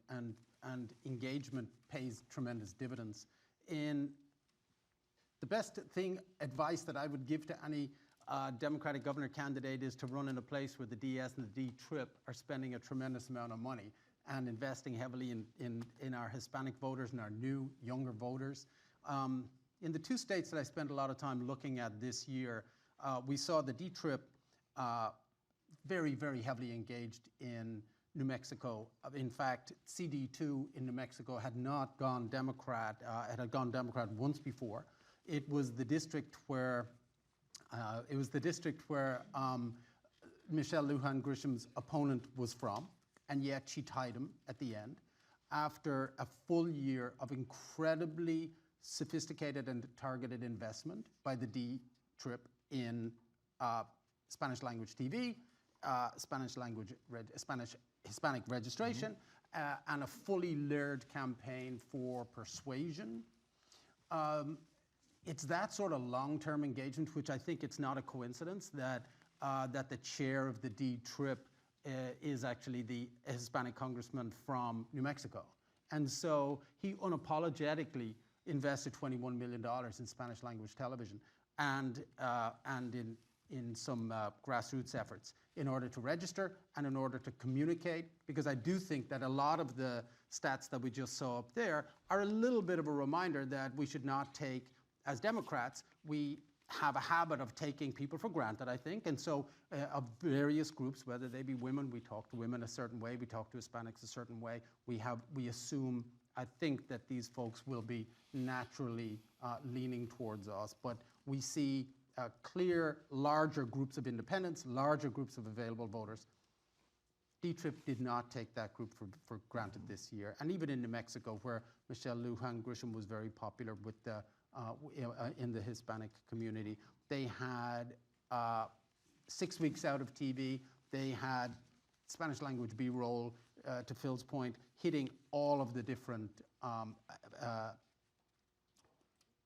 engagement pays tremendous dividends. The best advice that I would give to any Democratic governor candidate is to run in a place where the DS and the D-TRIP are spending a tremendous amount of money and investing heavily in our Hispanic voters and our new, younger voters. In the 2 states that I spent a lot of time looking at this year, we saw the D-TRIP very, very heavily engaged in New Mexico. In fact, CD2 in New Mexico had not gone Democrat. It had gone Democrat once before. It was the district where Michelle Lujan Grisham's opponent was from, and yet she tied him at the end after a full year of incredibly sophisticated and targeted investment by the D trip in Spanish language TV, Hispanic registration, and a fully layered campaign for persuasion. It's that sort of long-term engagement, which I think it's not a coincidence that the chair of the D trip is actually the Hispanic congressman from New Mexico. And so he unapologetically invested $21 million in Spanish language television and in some grassroots efforts in order to register and in order to communicate, because I do think that a lot of the stats that we just saw up there are a little bit of a reminder that we should not take, as Democrats, we have a habit of taking people for granted, I think, and so of various groups, whether they be women, we talk to women a certain way, we talk to Hispanics a certain way, we assume, I think, that these folks will be naturally leaning towards us, but we see clear, larger groups of independents, larger groups of available voters. D-Trip did not take that group for granted this year. And even in New Mexico, where Michelle Lujan Grisham was very popular with in the Hispanic community, they had 6 weeks out of TV, they had Spanish language B-roll, to Phil's point, hitting all of the different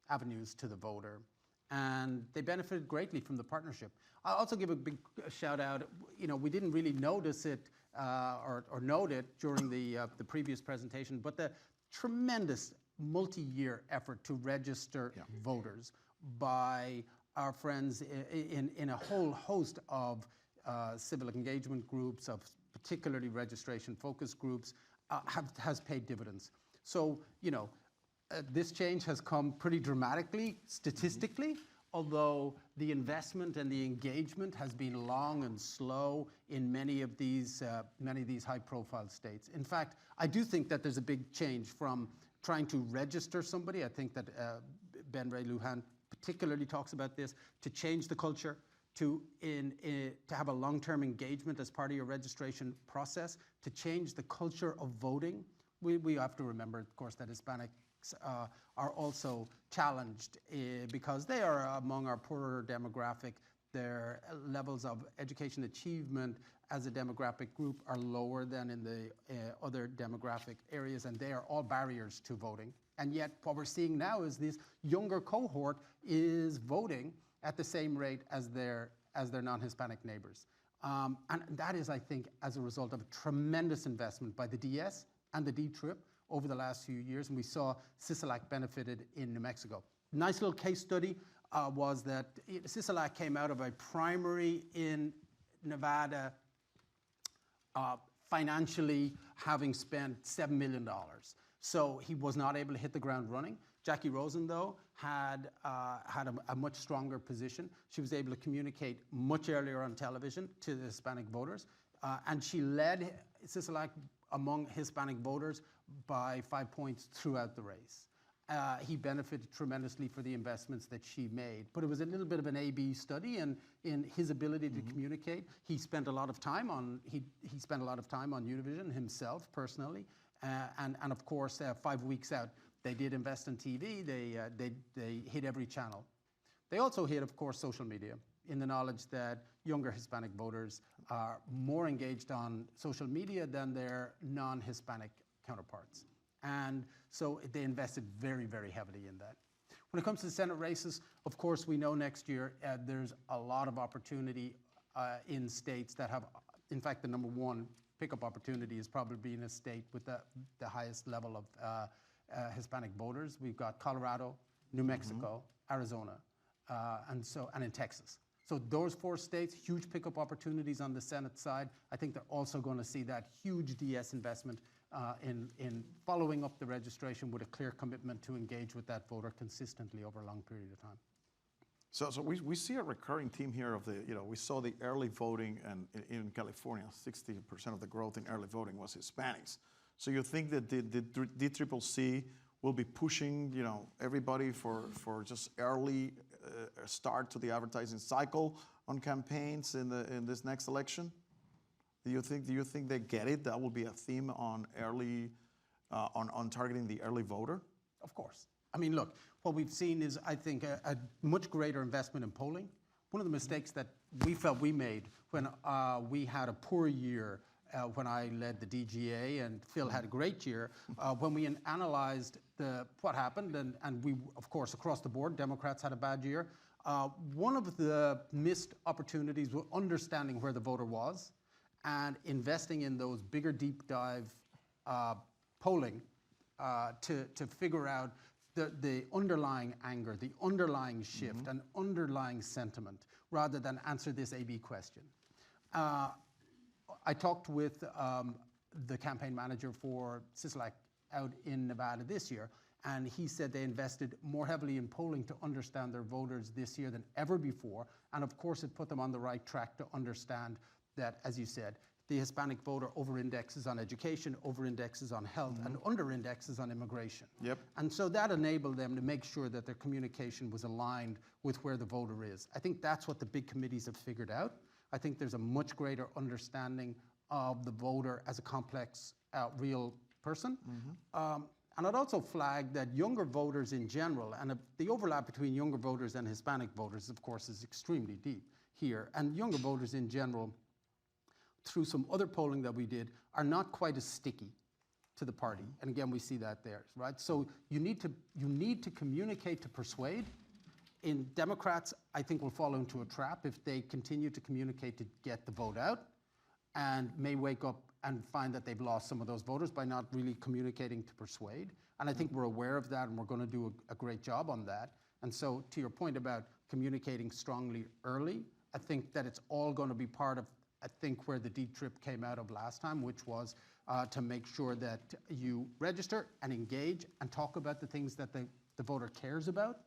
avenues to the voter. And they benefited greatly from the partnership. I'll also give a big shout out. You know, we didn't really notice it or note it during the previous presentation, but the tremendous multi-year effort to register voters by our friends in a whole host of civic engagement groups, of particularly registration focus groups, has paid dividends. So, you know, this change has come pretty dramatically, statistically, although the investment and the engagement has been long and slow in many of these high-profile states. In fact, I do think that there's a big change from trying to register somebody. I think that Ben Ray Lujan particularly talks about this, to change the culture, to have a long-term engagement as part of your registration process, to change the culture of voting. We have to remember, of course, that Hispanics are also challenged because they are among our poorer demographic. Their levels of education achievement as a demographic group are lower than in the other demographic areas, and they are all barriers to voting. And yet what we're seeing now is this younger cohort is voting at the same rate as their non-Hispanic neighbors. And that is, I think, as a result of a tremendous investment by the DS and the D-Trip over the last few years, and we saw Tsi-tsi-ki benefited in New Mexico. Nice little case study was that Tsi-tsi-ki came out of a primary in Nevada, financially having spent $7 million. So he was not able to hit the ground running. Jackie Rosen, though, had a much stronger position. She was able to communicate much earlier on television to the Hispanic voters, and she led Tsi-tsi-ki among Hispanic voters by 5 points throughout the race. He benefited tremendously for the investments that she made. But it was a little bit of an A/B study, and in his ability to communicate, he spent a lot of time on Univision himself personally, and of course 5 weeks out, they did invest in TV. They hit every channel. They also hit, of course, social media, in the knowledge that younger Hispanic voters are more engaged on social media than their non-Hispanic counterparts. And so they invested very, very heavily in that. When it comes to the Senate races, of course, we know next year there's a lot of opportunity in states that have, in fact, the number one pickup opportunity is probably in a state with the highest level of Hispanic voters. We've got Colorado, New Mexico, Arizona, and in Texas. So those 4 states, huge pickup opportunities on the Senate side. I think they're also going to see that huge DS investment in following up the registration with a clear commitment to engage with that voter consistently over a long period of time. So we see a recurring theme here of we saw the early voting, and in California, 60% of the growth in early voting was Hispanics. So you think that the DCCC will be pushing, everybody for just early start to the advertising cycle on campaigns in this next election? Do you think they get it? That will be a theme on early, on targeting the early voter? Of course. I mean, look, what we've seen is, I think, a much greater investment in polling. One of the mistakes that we felt we made when we had a poor year when I led the DGA, and Phil had a great year, when we analyzed what happened, and we, of course, across the board, Democrats had a bad year. One of the missed opportunities was understanding where the voter was and investing in those bigger deep dive polling to figure out the underlying anger, the underlying shift, and underlying sentiment, rather than answer this A-B question. I talked with the campaign manager for Tsi-tsi-ki out in Nevada this year, and he said they invested more heavily in polling to understand their voters this year than ever before, and of course it put them on the right track to understand that, as you said, the Hispanic voter over-indexes on education, over-indexes on health, and under-indexes on immigration. Yep. And so that enabled them to make sure that their communication was aligned with where the voter is. I think that's what the big committees have figured out. I think there's a much greater understanding of the voter as a complex, real person. And I'd also flag that younger voters in general, and the overlap between younger voters and Hispanic voters, of course, is extremely deep here. And younger voters in general, through some other polling that we did, are not quite as sticky to the party. And again, we see that there, right? So you need to communicate to persuade. In Democrats, I think will fall into a trap if they continue to communicate to get the vote out, and may wake up and find that they've lost some of those voters by not really communicating to persuade. And I think we're aware of that, and we're going to do a great job on that. And so to your point about communicating strongly early, I think that it's all going to be part of, I think, where the D-Trip came out of last time, which was to make sure that you register and engage and talk about the things that the voter cares about,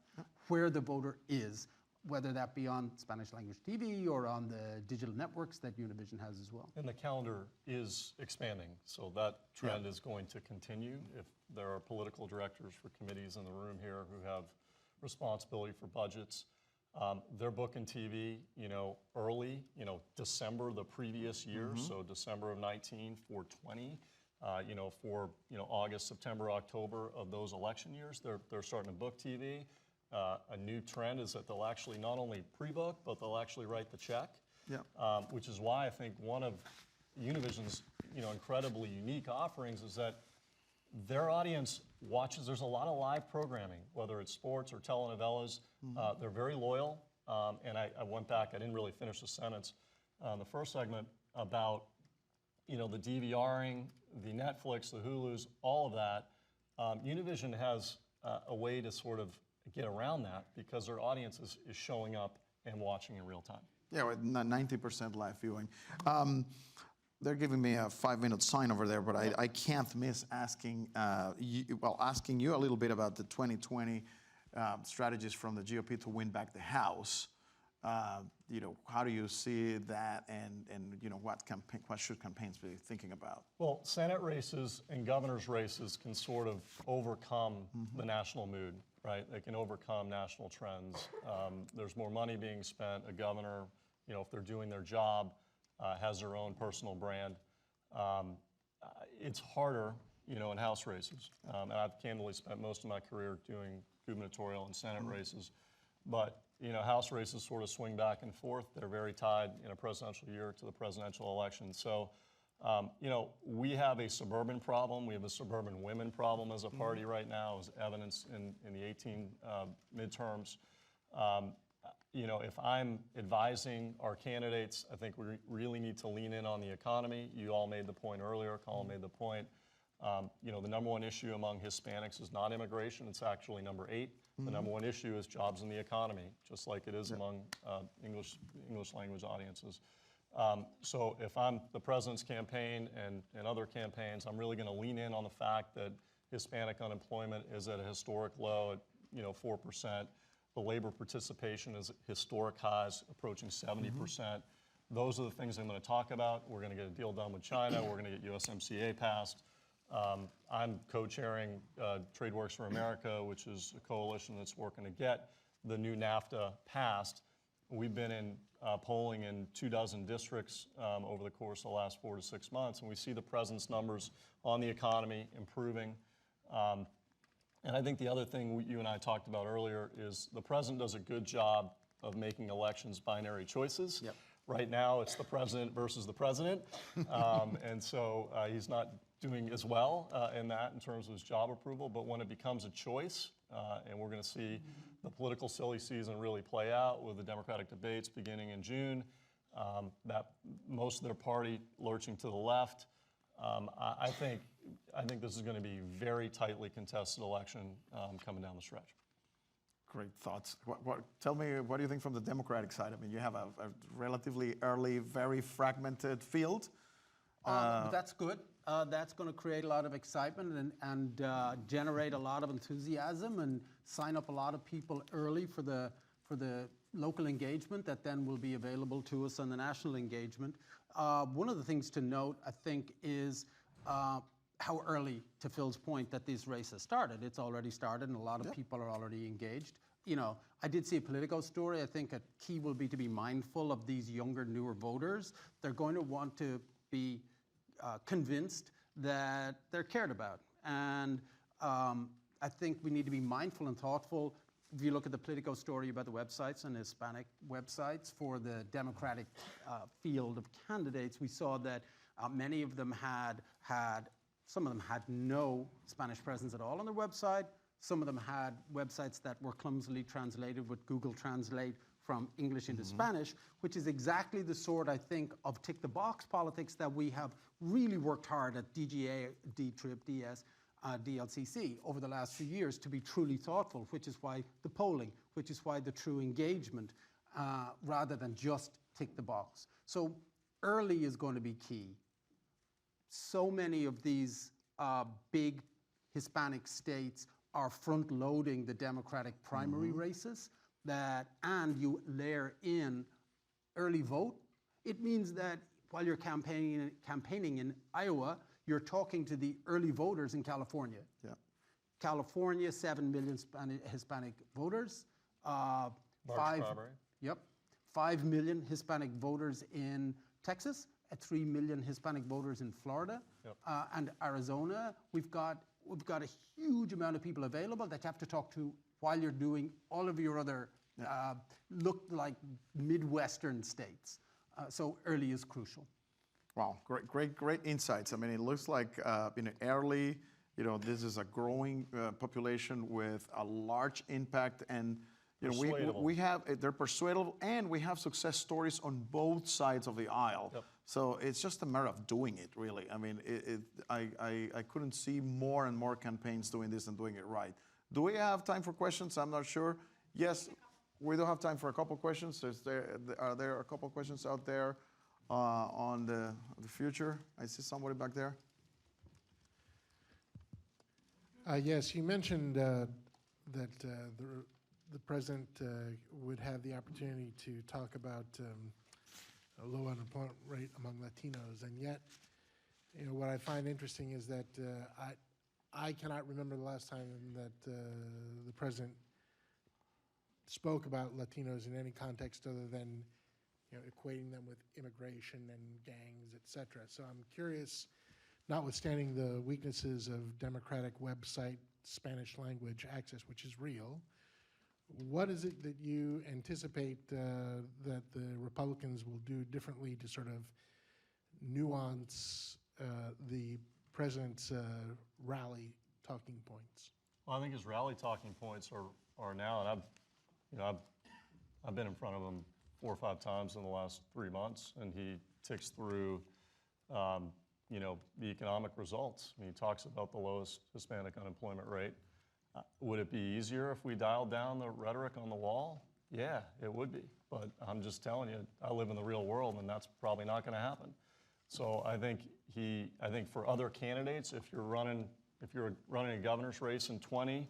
where the voter is, whether that be on Spanish language TV or on the digital networks that Univision has as well. And the calendar is expanding, so that trend is going to continue. If there are political directors for committees in the room here who have responsibility for budgets, they're booking TV, early, December the previous year, so December of 19 for 20, for August, September, October of those election years, they're starting to book TV. A new trend is that they'll actually not only pre-book, but they'll actually write the check. Which is why I think one of Univision's incredibly unique offerings is that their audience watches. There's a lot of live programming, whether it's sports or telenovelas. They're very loyal. And I went back. I didn't really finish the sentence the first segment about the DVRing, the Netflix, the Hulus, all of that. Univision has a way to sort of get around that because their audience is showing up and watching in real time. Yeah, with 90% live viewing. They're giving me a 5-minute sign over there, but I can't miss asking you a little bit about the 2020 strategies from the GOP to win back the House. How do you see that, and what should campaigns be thinking about? Well, Senate races and governor's races can sort of overcome the national mood, right? They can overcome national trends. There's more money being spent. A governor, if they're doing their job, has their own personal brand. It's harder, in House races. And I've candidly spent most of my career doing gubernatorial and Senate races. But, House races sort of swing back and forth. They're very tied in a presidential year to the presidential election. So, we have a suburban problem. We have a suburban women problem as a party right now, as evidenced in the 18 midterms. If I'm advising our candidates, I think we really need to lean in on the economy. You all made the point earlier, Colin made the point. The number one issue among Hispanics is not immigration, it's actually number 8. The number one issue is jobs in the economy, just like it is among English language audiences. So if I'm the president's campaign and other campaigns, I'm really gonna lean in on the fact that Hispanic unemployment is at a historic low at 4%. The labor participation is at historic highs, approaching 70%. Those are the things I'm going to talk about. We're going to get a deal done with China. We're going to get USMCA passed. I'm co-chairing TradeWorks for America, which is a coalition that's working to get the new NAFTA passed. We've been in polling in 24 districts over the course of the last 4 to 6 months, and we see the president's numbers on the economy improving. And I think the other thing you and I talked about earlier is the president does a good job of making elections binary choices. Yep. Right now, it's the president versus the president, and so he's not doing as well in that in terms of his job approval. But when it becomes a choice, and we're going to see the political silly season really play out with the Democratic debates beginning in June, that most of their party lurching to the left, I think this is going to be a very tightly contested election coming down the stretch. Great thoughts. Tell me, what do you think from the Democratic side? I mean, you have a relatively early, very fragmented field. But that's good. That's going to create a lot of excitement and generate a lot of enthusiasm and sign up a lot of people early for the local engagement that then will be available to us on the national engagement. One of the things to note, I think, is how early, to Phil's point, that these races started. It's already started, and a lot of people are already engaged. You know, I did see a Politico story. I think a key will be to be mindful of these younger, newer voters. They're going to want to be convinced that they're cared about. And I think we need to be mindful and thoughtful. If you look at the Politico story about the websites and Hispanic websites for the Democratic field of candidates, we saw that many of them some of them had no Spanish presence at all on their website. Some of them had websites that were clumsily translated with Google Translate from English into Spanish, which is exactly the sort, I think, of tick-the-box politics that we have really worked hard at DGA, D-TRIP, DS, DLCC over the last few years to be truly thoughtful, which is why the polling, which is why the true engagement, rather than just tick the box. So early is going to be key. So many of these big Hispanic states are front-loading the Democratic primary races, and you layer in early vote. It means that while you're campaigning in Iowa, you're talking to the early voters in California. Yeah. California, 7 million Hispanic voters. Mark Strawberry. Yep. 5 million Hispanic voters in Texas, 3 million Hispanic voters in Florida, and Arizona. We've got a huge amount of people available that you have to talk to while you're doing all of your other look like Midwestern states. So early is crucial. Wow, great insights. I mean, it looks like early. This is a growing population with a large impact, and we have they're persuadable, and we have success stories on both sides of the aisle. Yep. So it's just a matter of doing it, really. I mean, I couldn't see more and more campaigns doing this and doing it right. Do we have time for questions? I'm not sure. Yes, we do have time for a couple questions. Are there a couple questions out there on the future? I see somebody back there. Yes, you mentioned that the president would have the opportunity to talk about a low unemployment rate among Latinos, and yet, what I find interesting is that I cannot remember the last time that the president spoke about Latinos in any context other than equating them with immigration and gangs, etc. So I'm curious, notwithstanding the weaknesses of Democratic website Spanish language access, which is real, what is it that you anticipate that the Republicans will do differently to sort of nuance the president's rally talking points? Well, I think his rally talking points are now, and I've been in front of him 4 or 5 times in the last 3 months, and he ticks through, the economic results. I mean, he talks about the lowest Hispanic unemployment rate. Would it be easier if we dialed down the rhetoric on the wall? Yeah, it would be. But I'm just telling you, I live in the real world, and that's probably not going to happen. So I think for other candidates, if you're running a governor's race in 20,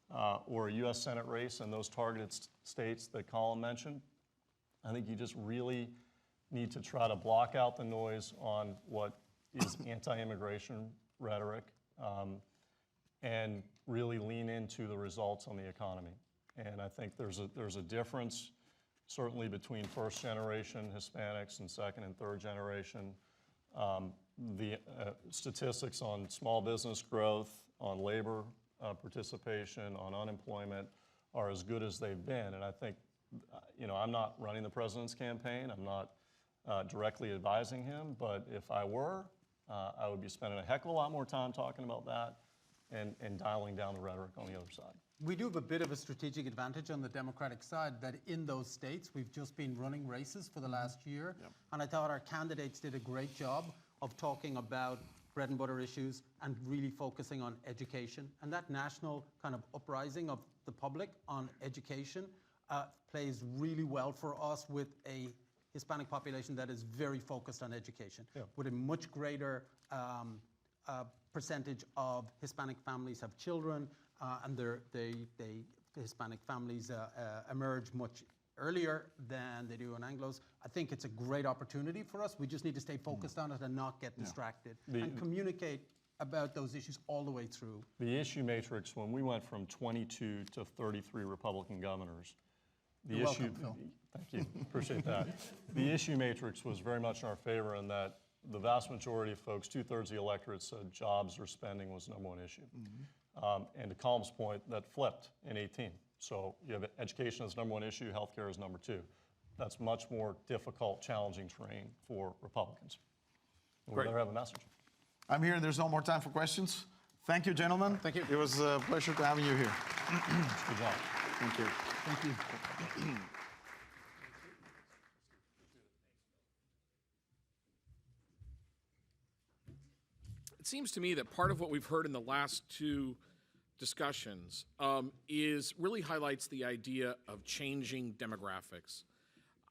or a U.S. Senate race in those targeted states that Colin mentioned, I think you just really need to try to block out the noise on what is anti-immigration rhetoric and really lean into the results on the economy. And I think there's a difference certainly between first generation Hispanics and second and third generation. The statistics on small business growth, on labor participation, on unemployment are as good as they've been. And I think, I'm not running the president's campaign. I'm not directly advising him. But if I were, I would be spending a heck of a lot more time talking about that and dialing down the rhetoric on the other side. We do have a bit of a strategic advantage on the Democratic side that in those states we've just been running races for the last year. Yep. And I thought our candidates did a great job of talking about bread and butter issues and really focusing on education. And that national kind of uprising of the public on education plays really well for us with a Hispanic population that is very focused on education, with a much greater percentage of Hispanic families have children, and the Hispanic families emerge much earlier than they do in Anglos. I think it's a great opportunity for us. We just need to stay focused on it and not get distracted and communicate about those issues all the way through. The issue matrix, when we went from 22 to 33 Republican governors, You're welcome, Phil. Thank you, appreciate that. The issue matrix was very much in our favor in that the vast majority of folks, 2/3 of the electorate, said jobs or spending was the number one issue. And to Colm's point, that flipped in 18. So you have education as number one issue, healthcare is number two. That's much more difficult, challenging terrain for Republicans. And we better have a message. I'm here and there's no more time for questions. Thank you, gentlemen. Thank you. It was a pleasure to having you here. Good job. Thank you. Thank you. It seems to me that part of what we've heard in the last two discussions is really highlights the idea of changing demographics.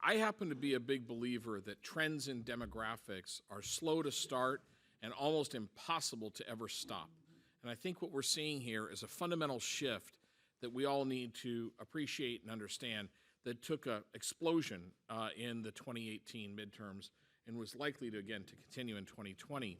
I happen to be a big believer that trends in demographics are slow to start and almost impossible to ever stop. And I think what we're seeing here is a fundamental shift that we all need to appreciate and understand that took an explosion in the 2018 midterms and was likely to, again, to continue in 2020.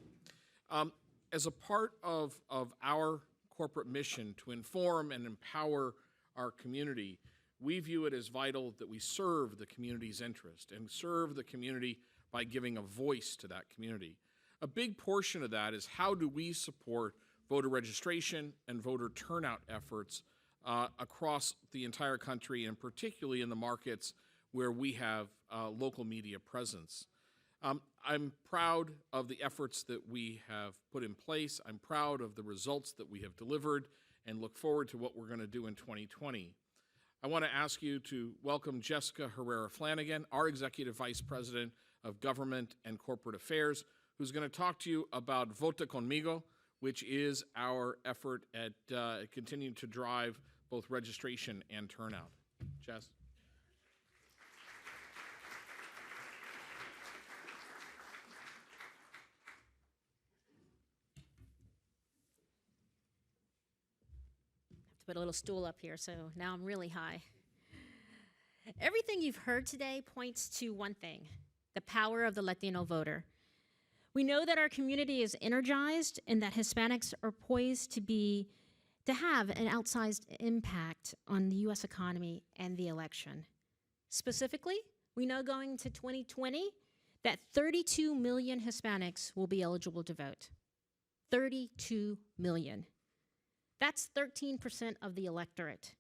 As a part of our corporate mission to inform and empower our community, we view it as vital that we serve the community's interest and serve the community by giving a voice to that community. A big portion of that is how do we support voter registration and voter turnout efforts across the entire country, and particularly in the markets where we have local media presence. I'm proud of the efforts that we have put in place. I'm proud of the results that we have delivered and look forward to what we're going to do in 2020. I want to ask you to welcome Jessica Herrera-Flanagan, our Executive Vice President of Government and Corporate Affairs, who's going to talk to you about Vota Conmigo, which is our effort at continuing to drive both registration and turnout. Jess. To put a little stool up here, so now I'm really high. Everything you've heard today points to one thing: the power of the Latino voter. We know that our community is energized and that Hispanics are poised to have an outsized impact on the U.S. economy and the election. Specifically, we know going to 2020 that 32 million Hispanics will be eligible to vote. 32 million. That's 13% of the electorate.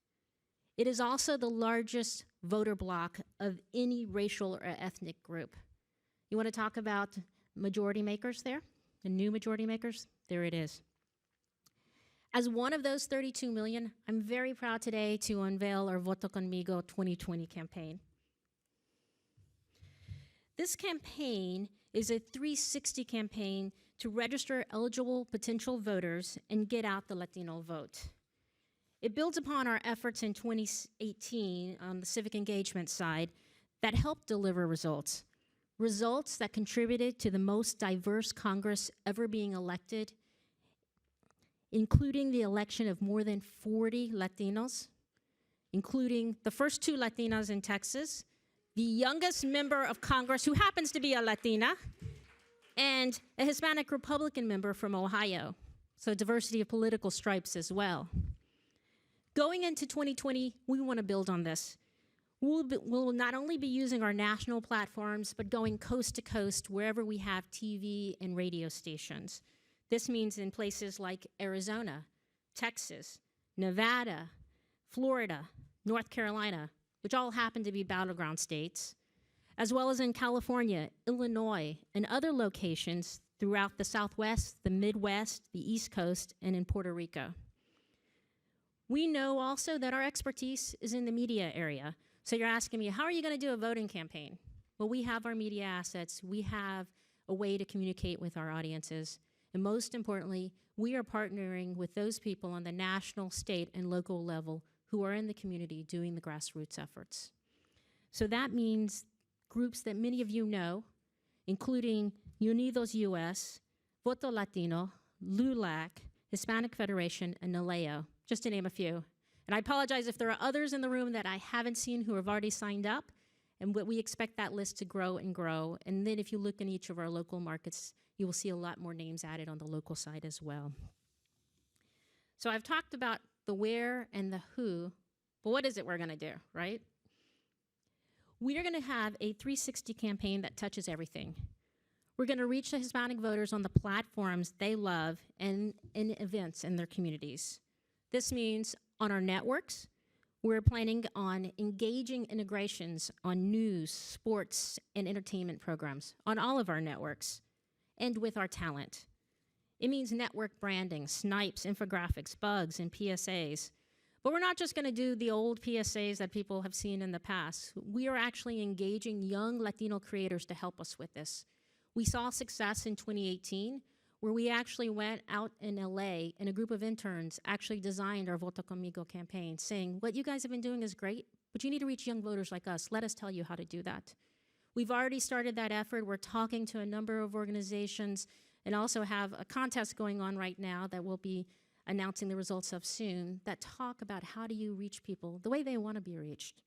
It is also the largest voter bloc of any racial or ethnic group. You want to talk about majority makers there? The new majority makers? There it is. As one of those 32 million, I'm very proud today to unveil our Vota Conmigo 2020 campaign. This campaign is a 360 campaign to register eligible potential voters and get out the Latino vote. It builds upon our efforts in 2018 on the civic engagement side that helped deliver results that contributed to the most diverse Congress ever being elected including the election of more than 40 Latinos, including the first 2 Latinas in Texas, the youngest member of Congress who happens to be a Latina, and a Hispanic Republican member from Ohio. So diversity of political stripes as well. Going into 2020, we want to build on this. We'll not only be using our national platforms, but going coast to coast wherever we have TV and radio stations. This means in places like Arizona, Texas, Nevada, Florida, North Carolina, which all happen to be battleground states, as well as in California, Illinois, and other locations throughout the Southwest, the Midwest, the East Coast, and in Puerto Rico. We know also that our expertise is in the media area. So you're asking me, how are you going to do a voting campaign? Well, we have our media assets. We have a way to communicate with our audiences. And most importantly, we are partnering with those people on the national, state, and local level who are in the community doing the grassroots efforts. So that means groups that many of you know, including Unidos US, Voto Latino, LULAC, Hispanic Federation, and NALEO, just to name a few. And I apologize if there are others in the room that I haven't seen who have already signed up, and we expect that list to grow and grow. And then if you look in each of our local markets, you will see a lot more names added on the local side as well. So I've talked about the where and the who, but what is it we're gonna do, right? We are gonna have a 360 campaign that touches everything. We're gonna reach the Hispanic voters on the platforms they love and in events in their communities. This means on our networks, we're planning on engaging integrations on news, sports, and entertainment programs on all of our networks, and with our talent. It means network branding, snipes, infographics, bugs, and PSAs. But we're not just gonna do the old PSAs that people have seen in the past. We are actually engaging young Latino creators to help us with this. We saw success in 2018, where we actually went out in LA and a group of interns actually designed our Vota Conmigo campaign, saying, what you guys have been doing is great, but you need to reach young voters like us. Let us tell you how to do that. We've already started that effort. We're talking to a number of organizations and also have a contest going on right now that we'll be announcing the results of soon that talk about how do you reach people the way they want to be reached.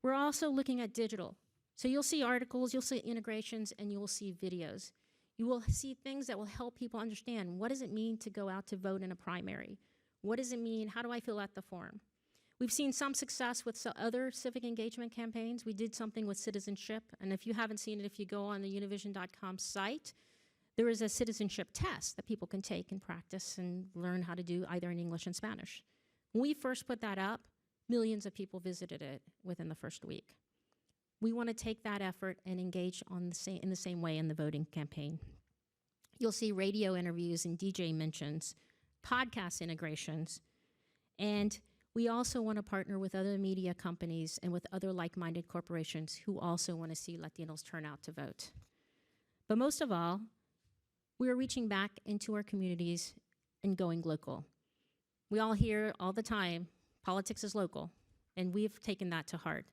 We're also looking at digital. So you'll see articles, you'll see integrations, and you'll see videos. You will see things that will help people understand what does it mean to go out to vote in a primary? What does it mean? How do I fill out the form? We've seen some success with other civic engagement campaigns. We did something with citizenship, and if you haven't seen it, if you go on the univision.com site, there is a citizenship test that people can take and practice and learn how to do either in English and Spanish. When we first put that up, millions of people visited it within the first week. We want to take that effort and engage on in the same way in the voting campaign. You'll see radio interviews and DJ mentions, podcast integrations, and we also want to partner with other media companies and with other like-minded corporations who also want to see Latinos turn out to vote. But most of all, we are reaching back into our communities and going local. We all hear all the time, politics is local, and we've taken that to heart.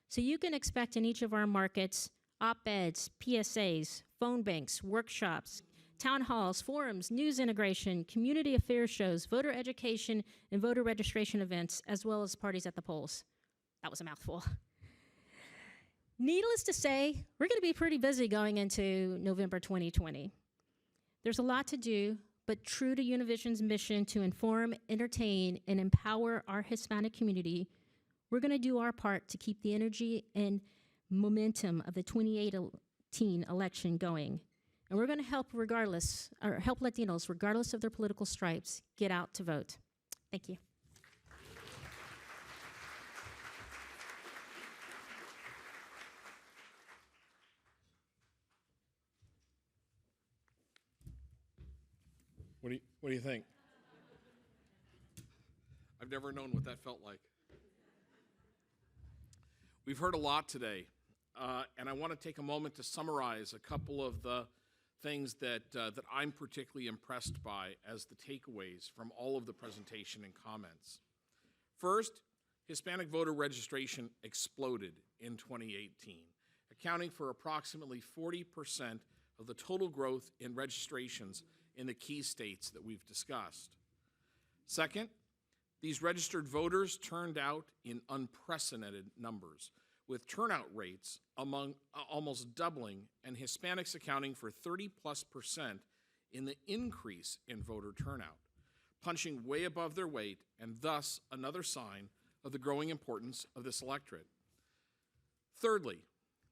So you can expect in each of our markets, op-eds, PSAs, phone banks, workshops, town halls, forums, news integration, community affairs shows, voter education, and voter registration events, as well as parties at the polls. That was a mouthful. Needless to say, we're gonna be pretty busy going into November 2020. There's a lot to do, but true to Univision's mission to inform, entertain, and empower our Hispanic community, we're gonna do our part to keep the energy and momentum of the 2018 election going. And we're gonna help Latinos, regardless of their political stripes, get out to vote. Thank you. What do you think? I've never known what that felt like. We've heard a lot today, and I want to take a moment to summarize a couple of the things that I'm particularly impressed by as the takeaways from all of the presentation and comments. First, Hispanic voter registration exploded in 2018, accounting for approximately 40% of the total growth in registrations in the key states that we've discussed. Second, these registered voters turned out in unprecedented numbers, with turnout rates among almost doubling and Hispanics accounting for 30+% in the increase in voter turnout, punching way above their weight and thus another sign of the growing importance of this electorate. Thirdly,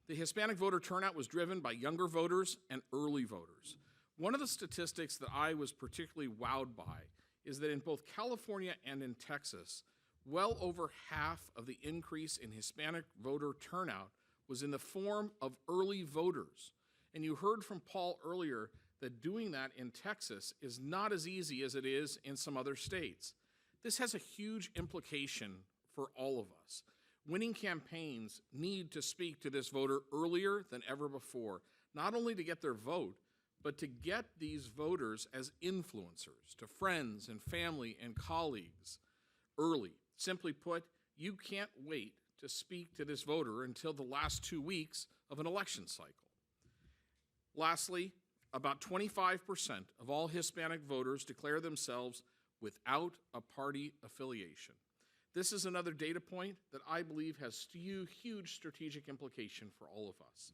the Hispanic voter turnout was driven by younger voters and early voters. One of the statistics that I was particularly wowed by is that in both California and in Texas, well over half of the increase in Hispanic voter turnout was in the form of early voters. And you heard from Paul earlier that doing that in Texas is not as easy as it is in some other states. This has a huge implication for all of us. Winning campaigns need to speak to this voter earlier than ever before, not only to get their vote, but to get these voters as influencers to friends and family and colleagues early. Simply put, you can't wait to speak to this voter until the last 2 weeks of an election cycle. Lastly, about 25% of all Hispanic voters declare themselves without a party affiliation. This is another data point that I believe has huge strategic implication for all of us.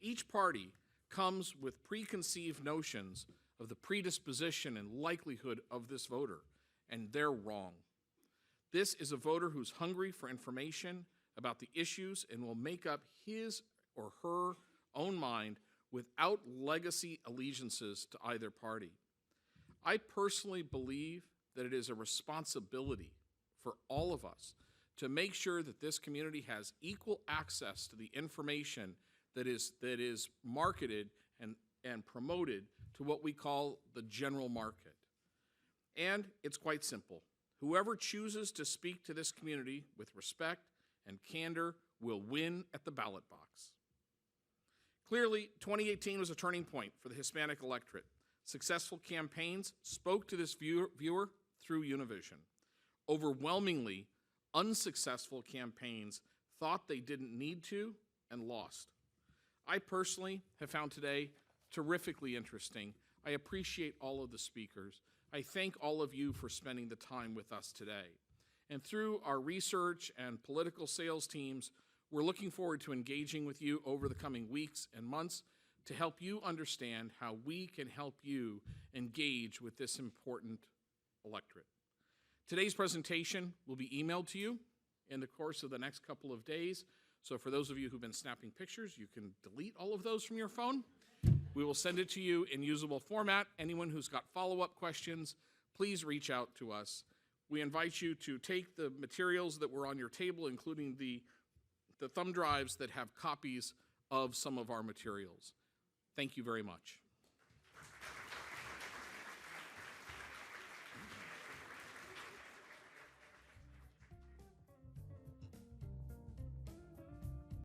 Each party comes with preconceived notions of the predisposition and likelihood of this voter, and they're wrong. This is a voter who's hungry for information about the issues and will make up his or her own mind without legacy allegiances to either party. I personally believe that it is a responsibility for all of us to make sure that this community has equal access to the information that is marketed and promoted to what we call the general market. And it's quite simple. Whoever chooses to speak to this community with respect and candor will win at the ballot box. Clearly, 2018 was a turning point for the Hispanic electorate. Successful campaigns spoke to this viewer through Univision. Overwhelmingly, unsuccessful campaigns thought they didn't need to and lost. I personally have found today terrifically interesting. I appreciate all of the speakers. I thank all of you for spending the time with us today. And through our research and political sales teams, we're looking forward to engaging with you over the coming weeks and months to help you understand how we can help you engage with this important electorate. Today's presentation will be emailed to you in the course of the next couple of days. So for those of you who've been snapping pictures, you can delete all of those from your phone. We will send it to you in usable format. Anyone who's got follow-up questions, please reach out to us. We invite you to take the materials that were on your table, including the thumb drives that have copies of some of our materials. Thank you very much.